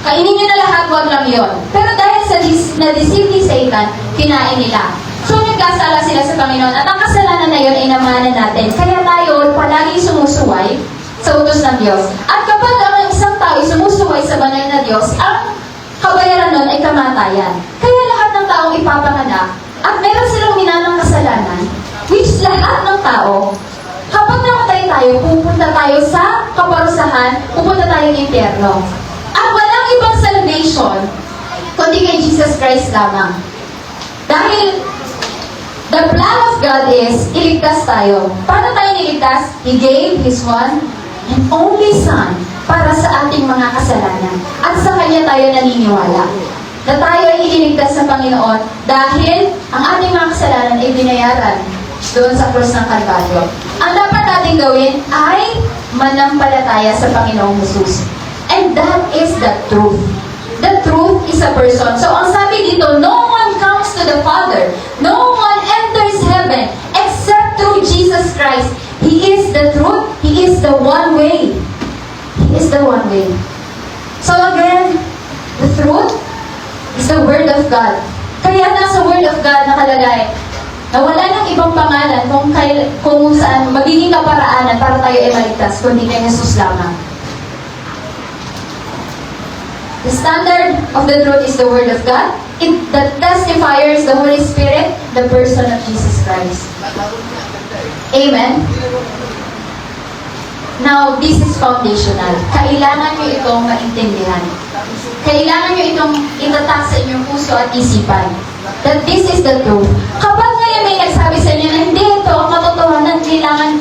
Kainin niyo na lahat, huwag lang yun. Pero dahil sa na-deceive ni Satan, kinain nila. So, nagkasala sila sa Panginoon. At ang kasalanan na yun ay namanan natin. Kaya tayo palaging sumusuway sa utos ng Diyos. At kapag ang isang tao sumusuway sa banal na Diyos, ang kabayaran nun ay kamatayan. Kaya lahat ng taong ipapanganak, at meron silang minanang kasalanan, which lahat ng tao, kapag namatay tayo, pupunta tayo sa kaparusahan, pupunta tayo ng impyerno. At walang ibang salvation, kundi kay Jesus Christ lamang. Dahil the plan of God is, iligtas tayo. Paano tayo niligtas? He gave His one and only Son para sa ating mga kasalanan. At sa Kanya tayo naniniwala. Na tayo ay ililigtas sa Panginoon dahil ang ating mga kasalanan ay binayaran doon sa krus ng Kalbaryo. Ang dapat natin gawin ay manampalataya sa Panginoong Jesus. And that is the truth. The truth is a person. So ang sabi dito, no one comes to the Father. No one enters heaven except through Jesus Christ. He is the truth. He is the one way. He is the one way. So again, the truth is the Word of God. Kaya nasa Word of God nakalagay na wala ng ibang pangalan kung saan magiging kaparaanan para tayo ay maligtas, kundi kay Jesus lamang. The standard of the truth is the Word of God. The testifier is the Holy Spirit, the person of Jesus Christ. Amen? Now, this is foundational. Kailangan nyo itong maintindihan. Kailangan nyo itong itatak sa inyong puso at isipan. That this is the truth. Kapag ngayon may nagsabi sa inyo na hindi ito ang katotohanan, kailangan,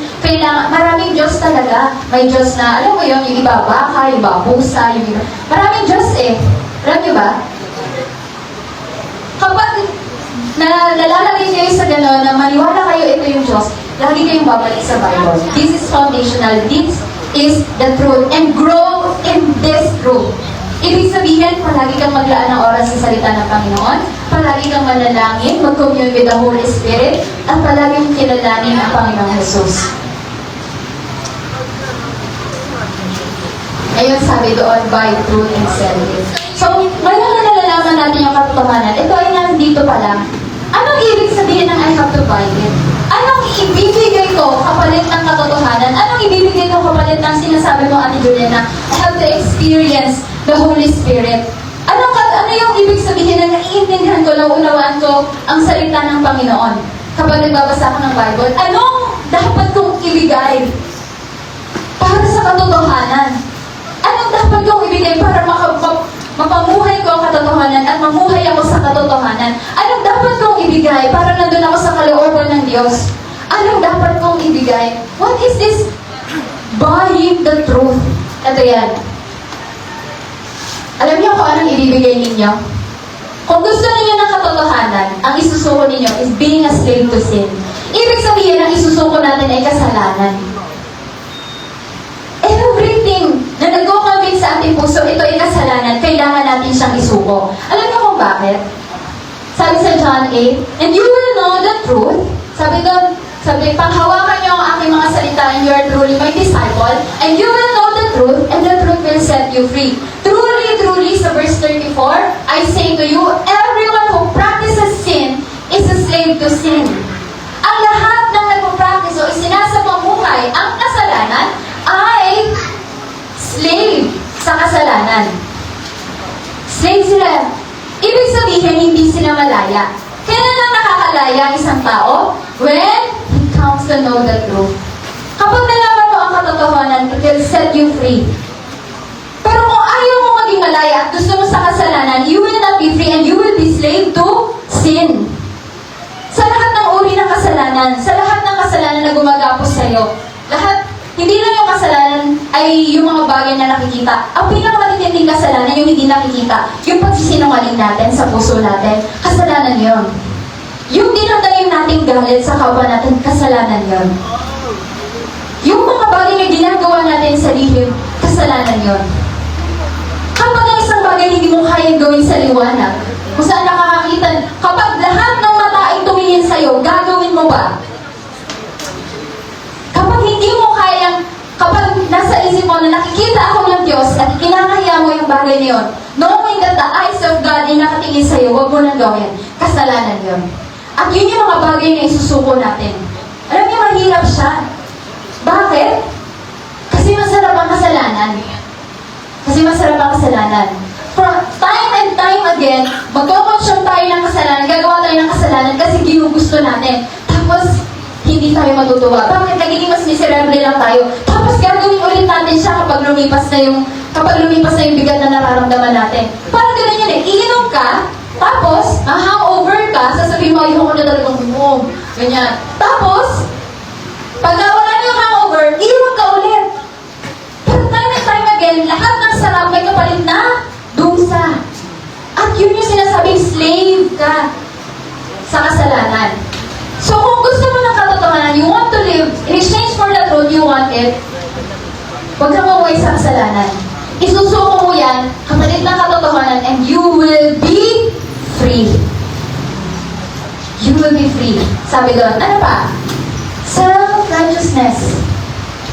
maraming Diyos talaga. May Diyos na, alam mo yun, yung iba baka, yung iba pusa, yung iba, maraming Diyos eh. Alam nyo ba? Kapag nalalagay kayo sa gano'n na maniwala kayo ito yung Diyos, lagi kayong babalik sa Bible. This is foundational. This is the truth. And grow in this truth. Ibig sabihin, palagi kang maglaan ng oras sa salita ng Panginoon, palagi kang manalangin, mag-commune with the Holy Spirit, at palagi mong kilalanin ang Panginoong Jesus. Ayun sabi doon, by truth and service. So, ngayon na nalalaman natin yung katotohanan, ito ay nandito pa lang. Anong ibig sabihin ng I have to buy it? Anong ibibigay ko kapalit ng katotohanan? Anong ibibigay ko kapalit ng sinasabi mo, Ate Julia, na I have to experience the Holy Spirit? Ano yung ibig sabihin na naiintindihan ko, naunawaan ko ang salita ng Panginoon kapag nagbabasa ko ng Bible? Anong dapat kong ibigay para sa katotohanan? Anong dapat kong ibigay para mapamuhay ko ang katotohanan at mamuhay ako sa katotohanan? Anong dapat kong ibigay para nandun ako sa kalooban ng Diyos? Anong dapat kong ibigay? What is this buying the truth? Ito yan. Alam niyo kung anong ibibigay ninyo? Kung gusto ninyo ng katotohanan, ang isusuko ninyo is being a slave to sin. Ibig sabihin, ang isusuko natin ay kasalanan. Everything na nag-convince sa ating puso, ito ay kasalanan, kailangan natin siyang isuko. Alam niyo kung bakit? Sabi sa John 8, and you will know the truth. Sabi doon, panghawakan niyo ang aking mga salita and you are truly my disciple, and you will know the truth, and the truth will set you free. Truly, truly, sa verse 34, I say to you, everyone who practices sin is a slave to sin. Ang lahat ng nagpo-practice o isinasapamuhay ang kasalanan ay slave sa kasalanan. Slave sila. Ibig sabihin, hindi sila malaya. Kailan lang nakakalaya ang isang tao? When he comes to know the truth. Kapag nalaman mo ang katotohanan, it will set you free. Pero kung ayaw mo maging malaya at gusto mo sa kasalanan, you will not be free and you will be slave to sin. Sa lahat ng uri ng kasalanan, sa lahat ng kasalanan na gumagapos sa'yo, lahat, hindi lang yung kasalanan ay yung mga bagay na nakikita. Ang pinakamatinding kasalanan yung hindi nakikita. Yung pagsisinungaling natin sa puso natin, kasalanan yun. Yung dinadayin nating galit sa kapwa natin, kasalanan yun. Yung mga bagay na ginagawa natin sa lihim, kasalanan yun. Kapag ang isang bagay hindi mo kayang gawin sa liwanag, kung saan nakakakita, kapag lahat ng mata ay tumingin sa'yo, gagawin mo ba? Kapag hindi mo kayang, kapag nasa isip mo na nakikita ako ng Diyos at kinakaya mo yung bagay na yun, knowing that the eyes of God ay nakatingin sa'yo, huwag mo nang gawin. Kasalanan yun. At yun yung mga bagay na isusuko natin. Alam niyo, mahirap siya. Bakit? Kasi masarap ang kasalanan. Kasi masarap ang kasalanan. time and time again, magkoconsume tayo ng kasalanan, gagawa tayo ng kasalanan kasi ginugusto natin. Tapos, hindi tayo matutuwa. Bakit? Nagiging mas miserable lang tayo. Tapos, gagawin ulit natin siya kapag lumipas na yung bigat na nararamdaman natin. Parang ganun yun eh. Iinom ka, tapos, hangover ka, sasabihin mo, ayoko na talagang uminom. Ganyan. Tapos, pagka wala na yung hangover, iinom ka ulit. Pero time and time again, lahat ng sarap may kapalit na dusa. At yun yung sinasabing slave ka sa kasalanan. So kung gusto mo ng katotohanan, you want to live, in exchange for the truth you want it, huwag kang mamuhay sa kasalanan. Isusuko mo yan, kapalit ng katotohanan, and you will be free. You will be free. Sabi doon, ano pa? Self-righteousness.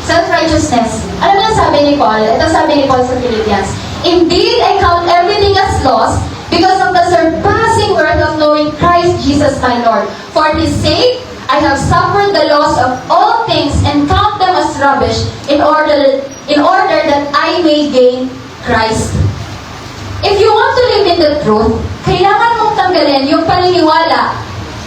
Self-righteousness. Ano na sabi ni Paul? Ito sabi ni Paul sa Philippians. Indeed, I count everything as loss because of the surpassing worth of knowing Christ Jesus my Lord. For His sake, I have suffered the loss of all things and count them as rubbish in order that I may gain Christ. If you want to live in the truth, kailangan mong tanggalin yung paniniwala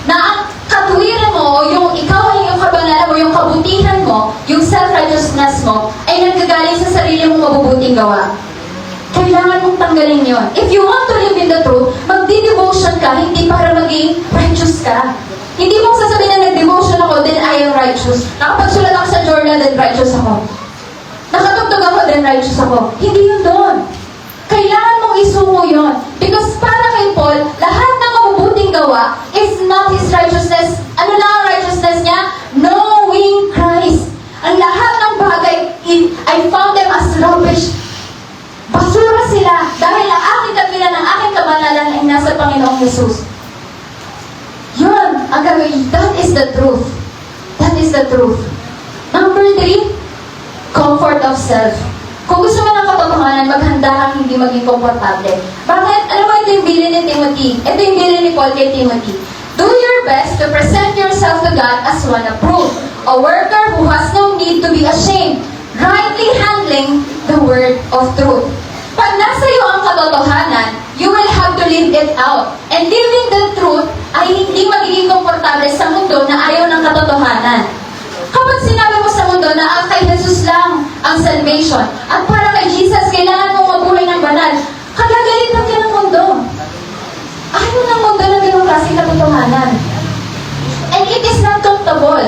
na ang katuwiran mo, yung ikaw ay yung kabanalan mo, yung kabutihan mo, yung self-righteousness mo, ay nanggagaling sa sarili mong mabubuting gawa. Kailangan mong tanggalin yon. If you want to live in the truth, magdi-devotion ka, hindi para maging righteous ka. Hindi mong sasabihin na nag-devotion ako, then I am righteous. Nakapagsulat ako sa journal, then righteous ako. Nakatugtog ako, then righteous ako. Hindi yun doon. Kailangan mong isumo yun. Because para kay Paul, lahat ng mabubuting gawa is not his righteousness. Ano lang ang righteousness niya? Knowing Christ. Ang lahat ng bagay, I found them as rubbish. Basura sila dahil ang aking kabila ng aking kabanalan ay nasa Panginoong Jesus. Yun, ang gagawin. That is the truth. That is the truth. Number 3, comfort of self. Kung gusto mo ng katotohanan, maghanda kang hindi maging komportable. Bakit? Alam mo, ito yung bilin ni Timothy. Ito yung bilin ni Paul kay Timothy. Do your best to present yourself to God as one approved, a worker who has no need to be ashamed, rightly handling the word of truth. Pag nasa iyo ang katotohanan, you will have to live it out. And living the truth ay hindi magiging komportable sa mundo na ayaw ng katotohanan. Kapag sinabi mo sa mundo na kay Jesus lang ang salvation, at para kay Jesus, kailangan mong mabuhay ng banal, kagagalitan ka ng mundo. Ayaw ng mundo na ganun klaseng katotohanan. And it is not comfortable.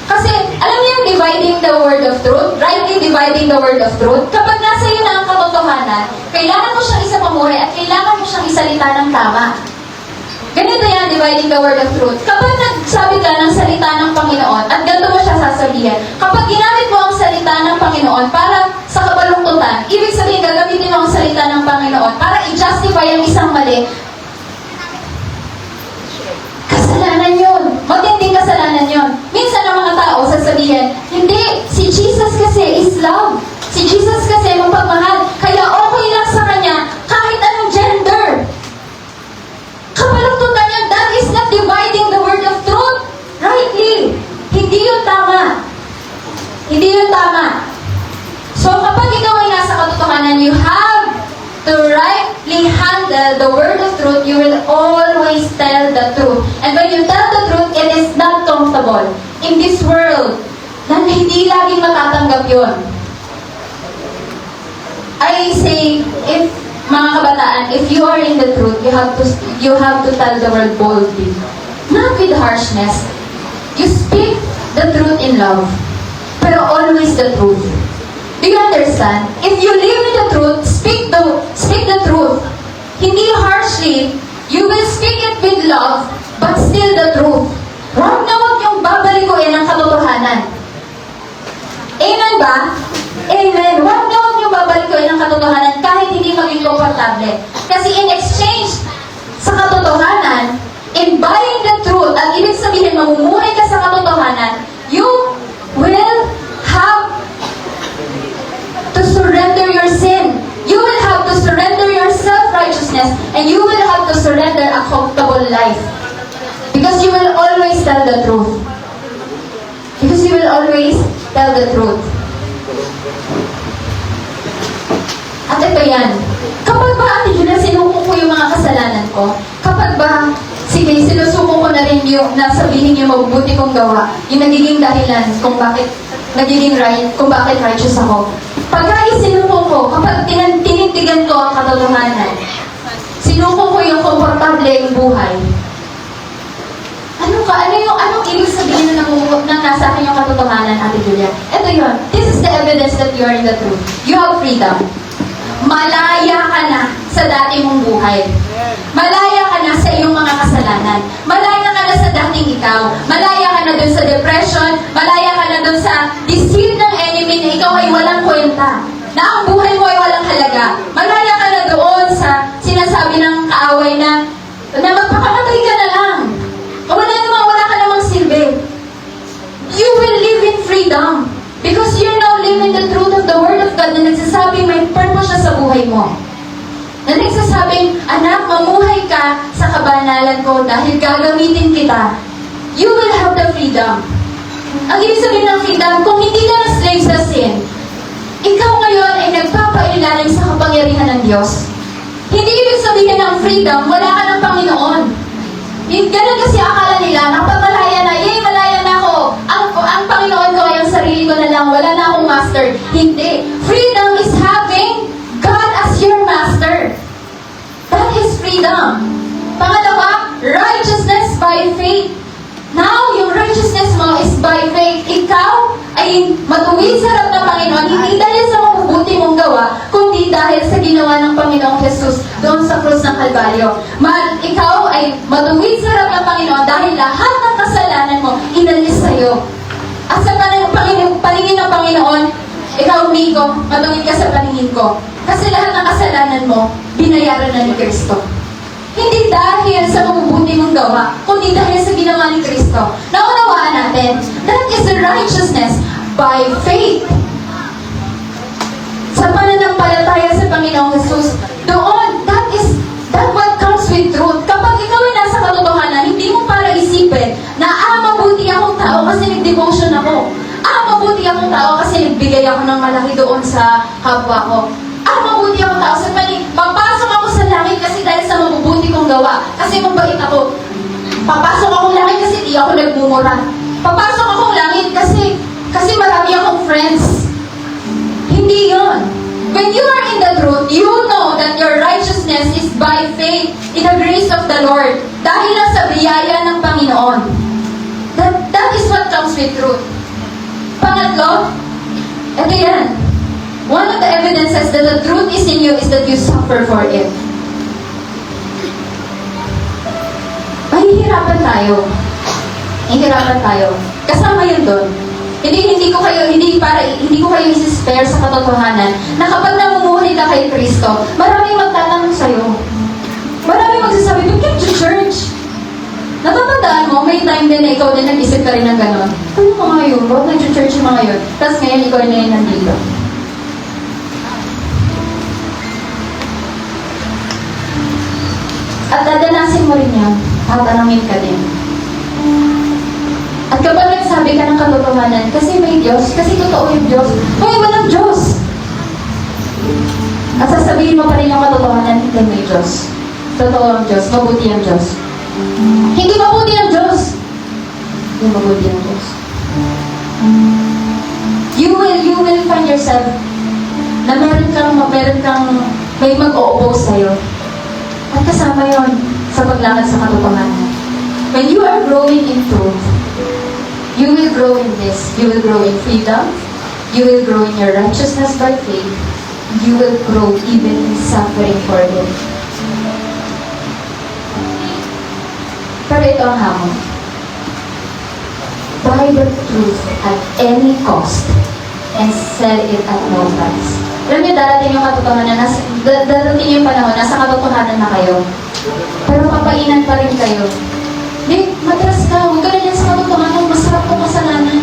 Kasi, alam niyo yung dividing the word of truth? Rightly dividing the word of truth? Kapag nasa iyo na ang katotohanan, kailangan mo siyang isapamuhay at kailangan mo siyang isalita ng tama. Ganito yan, dividing the word of truth. Kapag nagsabi ka ng salita ng Panginoon, at ganito mo siya sasabihin, kapag ginamit mo ang salita ng Panginoon para sa kabalungkutan, ibig sabihin, gagamitin mo ang salita ng Panginoon para i-justify ang isang mali, kasalanan yun. Matinding kasalanan yun. Minsan ang mga tao sasabihin, hindi, si Jesus kasi is love. Si Jesus kasi mapagmahal. Kaya okay lang sa kanya kahit anong gender. Kapalungkutan yan, that is not dividing the word of truth. Rightly. Hindi yun tama. Hindi yun tama. So kapag ikaw ay nasa katotohanan, you have to rightly handle the word of truth. You will always tell the truth. And when you tell the truth, it is not comfortable. In this world, na hindi laging matatanggap yun. I say, if mga kabataan, if you are in the truth, you have to tell the world boldly. Not with harshness. You speak the truth in love. Pero always the truth. Do you understand? If you live in the truth, speak the truth. Hindi harshly, you will speak it with love, but still the truth. Huwag na huwag yung babalikuin ang katotohanan. Amen ba? Amen. Huwag na huwag yung babalikuin ang katotohanan kahit hindi maging komportable. Kasi in exchange sa katotohanan, in buying the truth, at ibig sabihin, mamumuhay ka sa katotohanan, you will have to surrender your sin. You will have to surrender your self-righteousness, and you will have to surrender a comfortable life. Because you will always tell the truth. Because you will always tell the truth. At ito yan. Kapag ba, Ate Julia, sinuko ko yung mga kasalanan ko? Kapag ba, sige, sinusuko ko na rin yung nasabihin yung mabubuti kong gawa, yung nagiging dahilan kung bakit nagiging right, kung bakit righteous ako. Pagka isinuko ko, kapag tinintigan ko ang katotohanan, sinuko ko yung komportableng buhay, anong ibig sabihin na nasa akin yung katotohanan, Ate Julia? Ito yun. This is the evidence that you are in the truth. You have freedom. Malaya ka na sa dati mong buhay. Malaya ka na sa iyong mga kasalanan. Malaya ka na sa dating ikaw. Malaya ka na dun sa depression. Malaya ka na dun sa deceit ng enemy na ikaw ay walang kwenta. Na ang buhay mo ay walang halaga. Malaya ka na doon sa sinasabi ng kaaway na magpakamatay ka na lang. Wala ka namang silbi. You will live in freedom. Because you now live in the truth of the Word of God na nagsasabing may purpose siya sa buhay mo. Na nagsasabing, anak, mamuhay ka sa kabanalan ko dahil gagamitin kita. You will have the freedom. Ang ibig sabihin ng freedom, kung hindi ka na slave sa sin, ikaw ngayon ay nagpapailalim sa kapangyarihan ng Diyos. Hindi ibig sabihin ng freedom, wala ka ng Panginoon. Ganun kasi akala nila, kapag malaya na, malaya na ako. Ang Panginoon ko ay ang sarili ko na lang, wala na akong master. Hindi. Freedom is having God as your master. That is freedom. Pangalawa, righteousness by faith. Now, yung righteousness mo is by faith. Ikaw ay matuwid sa harap ng Panginoon, hindi dahil sa mabubuti mong gawa, kundi dahil sa ginawa ng Panginoong Jesus doon sa krus ng Kalbaryo. Ikaw ay matuwid sa harap ng Panginoon dahil lahat ng kasalanan mo inalis sa'yo. At sa paningin ng Panginoon, ikaw, Miko, matuwid ka sa paningin ko. Kasi lahat ng kasalanan mo, binayaran na ni Kristo. Hindi dahil sa mabubuti mong gawa, kundi dahil sa ginawa ni Kristo. Naunawaan natin, that is the righteousness by faith. Sa pananampalataya sa Panginoong Jesus, doon, that what comes with truth. Kapag ikaw ay nasa katotohanan, hindi mo para isipin na, mabuti akong tao kasi nag-devotion ako. Mabuti akong tao kasi nagbigay ako ng malaki doon sa kapwa ko. Mabuti akong tao sa papasok ako sa langit kasi dahil sa mabubuti kong gawa. Kasi mabait ako. Papasok akong langit kasi di ako nagmumura. Papasok akong langit kasi marami akong friends. Hindi yun. When you are in the truth, you know that your righteousness is by faith in the grace of the Lord. Dahil lang sa biyaya ng Panginoon. That is what comes with truth. Pangatlo, ito yan. One of the evidences that the truth is in you is that you suffer for it. Mahihirapan tayo. Hihirapan tayo. Kasama yun doon. Hindi ko kayo isi-spare sa katotohanan na kapag namumuhay ka kay Kristo, maraming magtatanong sa'yo. Maraming magsasabi, ba't ka church? Natatandaan mo, may time din na ikaw din nag-isip ka rin ng gano'n. Ano mga yun? Ba't nag-church yung mga yun? Tapos ngayon, ikaw na yun nandito. At dadanasin mo rin yan, tatanungin ka din. At kapag nagsabi ka ng katotohanan, kasi may Diyos, kasi totoo yung Diyos, may walang Diyos. At sasabihin mo pa rin yung katotohanan, hindi may Diyos. Totoo ang Diyos, mabuti ang Diyos. Hindi mabuti ang Diyos. Hindi mabuti ang Diyos. You will find yourself na meron kang may mag-o-oppose sa'yo. At kasama yon sa paglakad sa katotohanan. When you are growing in truth, you will grow in this. You will grow in freedom. You will grow in your righteousness by faith. You will grow even in suffering for it. Pero ito ang hamon. Buy the truth at any cost and sell it at no price. Alam niyo, darating yung katotohanan, darating yung panahon, nasa katotohanan na kayo. Pero papainan pa rin kayo. Di, matras ka, huwag ka na yan sa katotohanan, masarap kong kasalanan.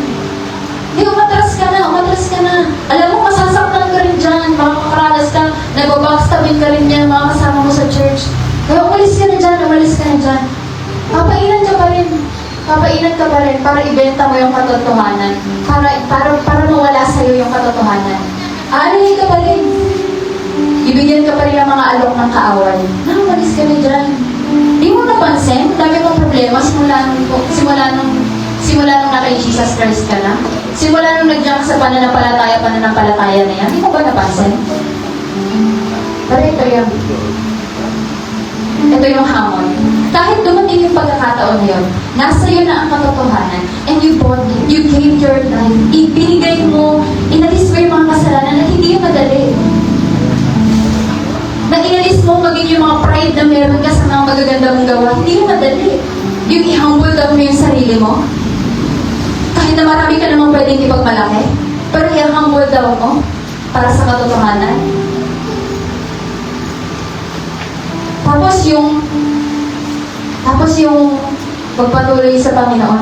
Di, umatras ka na. Alam mo, masasaktan ka rin dyan, makakaranas ka, nagbabackstabin ka rin dyan, mga kasama mo sa church. Kaya umalis ka na dyan. Papainan ka pa rin para ibenta mo yung katotohanan. Para mawala sa'yo yung katotohanan. Aanayin ka pa rin. Bibigyan ka pa rin ng mga alok ng kaaway. Umalis ka na dyan. Di mo napansin, dami mong problema simula nung naka Jesus Christ ka na. Simula nung nag-jump sa pananampalataya na yan. Di mo ba napansin? Pero ito yung hamon. Kahit dumating yung pagkakataon na yun, nasa iyo na ang katotohanan, and you bought it, you gave your life, ibinigay mo, inalis mo yung mga kasalanan na hindi yung madali. Na inalis mo maging yung mga pride na meron ka sa mga magaganda mong gawa, hindi yung madali. Yung i-humble down mo yung sarili mo, kahit na marami ka namang pwedeng ipagmalaki, pero i-humble down mo para sa katotohanan. Tapos yung magpatuloy sa Panginoon.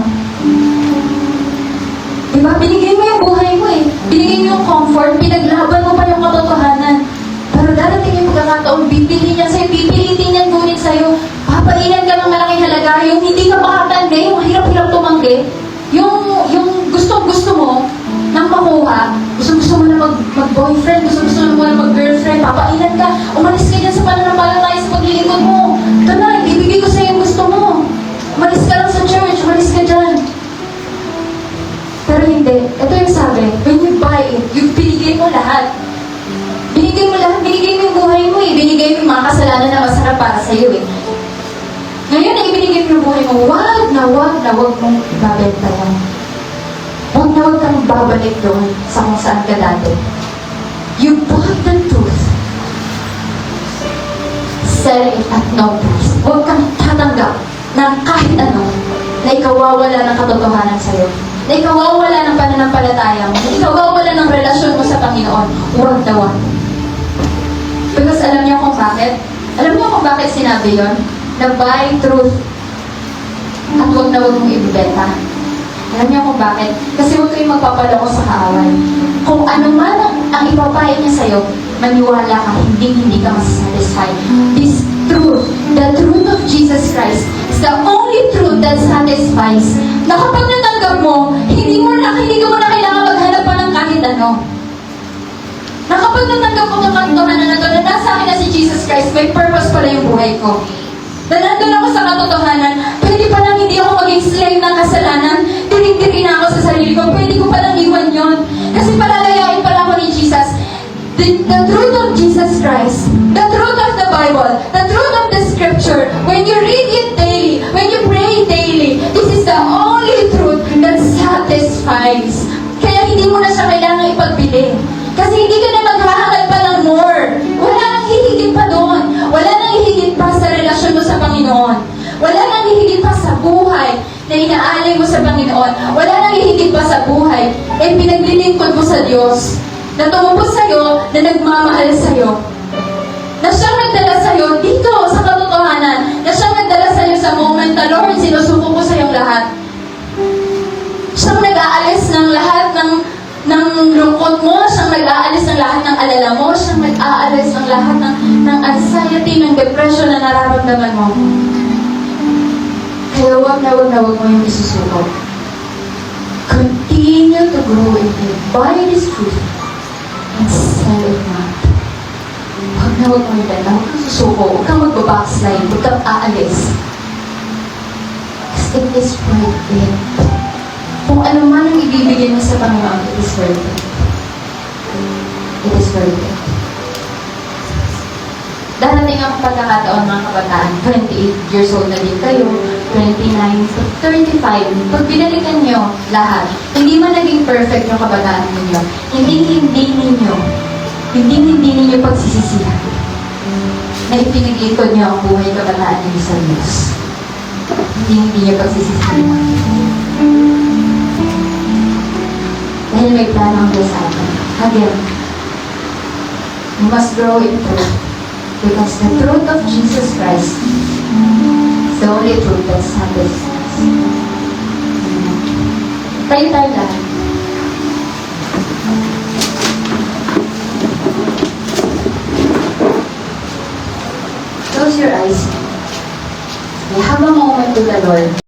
Diba? Binigay mo yung buhay mo eh. Binigay mo yung comfort, pinaglaban mo pa yung katotohanan. Pero darating yung pagkakataon, bibili niya sa'yo, pipilitin niyan ngunit sa'yo, papainan ka ng malaking halaga, yung hindi ka makatanggi, yung hirap-hirap tumanggi, yung gusto mo nang makuha, gusto mo na mag-boyfriend, gusto mo na mag-girlfriend, papainan ka, umalis ka dyan sa pananampalataya sa paglilingkod mo. Ito na, ibibigay ko sa'yo yung gusto mo. Umalis ka lang sa church, umalis ka dyan. Pero hindi, ito yung sabi, when you buy it, yung binigay mo lahat. Binigay mo lahat, binigay mo yung buhay mo eh. Binigay mo yung mga kasalanan na masarap para sa'yo eh. Ngayon na ibinigay mo yung buhay mo, wag mong ibabenta yan. Huwag kang babalik doon sa kung saan ka dati. You bought the truth. Sell it at no price. Huwag kang tatanggap ng kahit ano na ikaw wawala ng katotohanan sa'yo. Na ikaw wawala ng pananampalataya mo. Na ikaw wawala ng relasyon mo sa Panginoon. Huwag na huwag. Because alam niyo kung bakit? Alam niyo kung bakit sinabi yon? Na buy truth at huwag na huwag mong ibibenta. Alam niyo kung bakit? Kasi huwag kayong magpapaloko sa kaaway. Kung ano man ang ipapain niya sa'yo, maniwala ka, hindi ka masasatisfy. This truth, the truth of Jesus Christ, is the only truth that satisfies. Na kapag natanggap mo, hindi mo na kailangan maghanap pa ng kahit ano. Na kapag natanggap mo ang katotohanan na ito, na nasa akin na si Jesus Christ, may purpose pala yung buhay ko. Na nandun ako sa katotohanan, pwede pa lang hindi ako maging slave ng kasalanan, tiring-tiri na ako sa sarili ko, pwede ko palang iwan yun. Kasi palalayain pala ako ni Jesus. The truth of Jesus Christ, the truth of the Bible, the truth of the Scripture, when you read it daily, when you pray daily, this is the only truth that satisfies. Kaya hindi mo na siya kailangan ipagbili. Kasi hindi ka na maghahangad pa ng more. Wala nang hihigit pa doon. Wala nang hihigit pa sa relasyon mo sa Panginoon. Wala nang hihigit pa sa buhay na inaalay mo sa Panginoon. Wala nang hihigit pa sa buhay pinaglilingkod mo sa Diyos. Na tumupos sa'yo, na nagmamahal sa'yo. Na siyang nagdala sa'yo dito sa katotohanan. Na siyang nagdala sa'yo sa moment na, Lord, sinusuko ko sa'yong lahat. Siyang nag-aalis ng lahat ng lungkot mo, siyang nag-aalis ng lahat ng alala mo, siyang nag-aalis ng lahat ng anxiety, ng depression na nararamdaman mo. Kaya huwag mo yung isusuko. Continue to grow in Him. Buy this truth and sell it not. Huwag mo yung dala, huwag kang susuko, huwag kang magbabackslide, huwag kang aalis. Because it is worth it. Kung ano man ang ibibigay mo sa Panginoon, it is worth it. It is worth it. Darating ang pagkakataon, mga kabataan, 28 years old na din kayo, 29, 35, pag binalikan nyo lahat, hindi man naging perfect yung kabataan ninyo, hindi ninyo pagsisisihan na ipinaglingkod nyo ang buhay kabataan ninyo sa Diyos. Hindi nyo pagsisisihan. Dahil may plano ang Diyos sa atin. Again, we must grow in truth. Because the truth of Jesus Christ is the only truth that satisfies. Tayo lahat. Close your eyes. We have a moment with the Lord.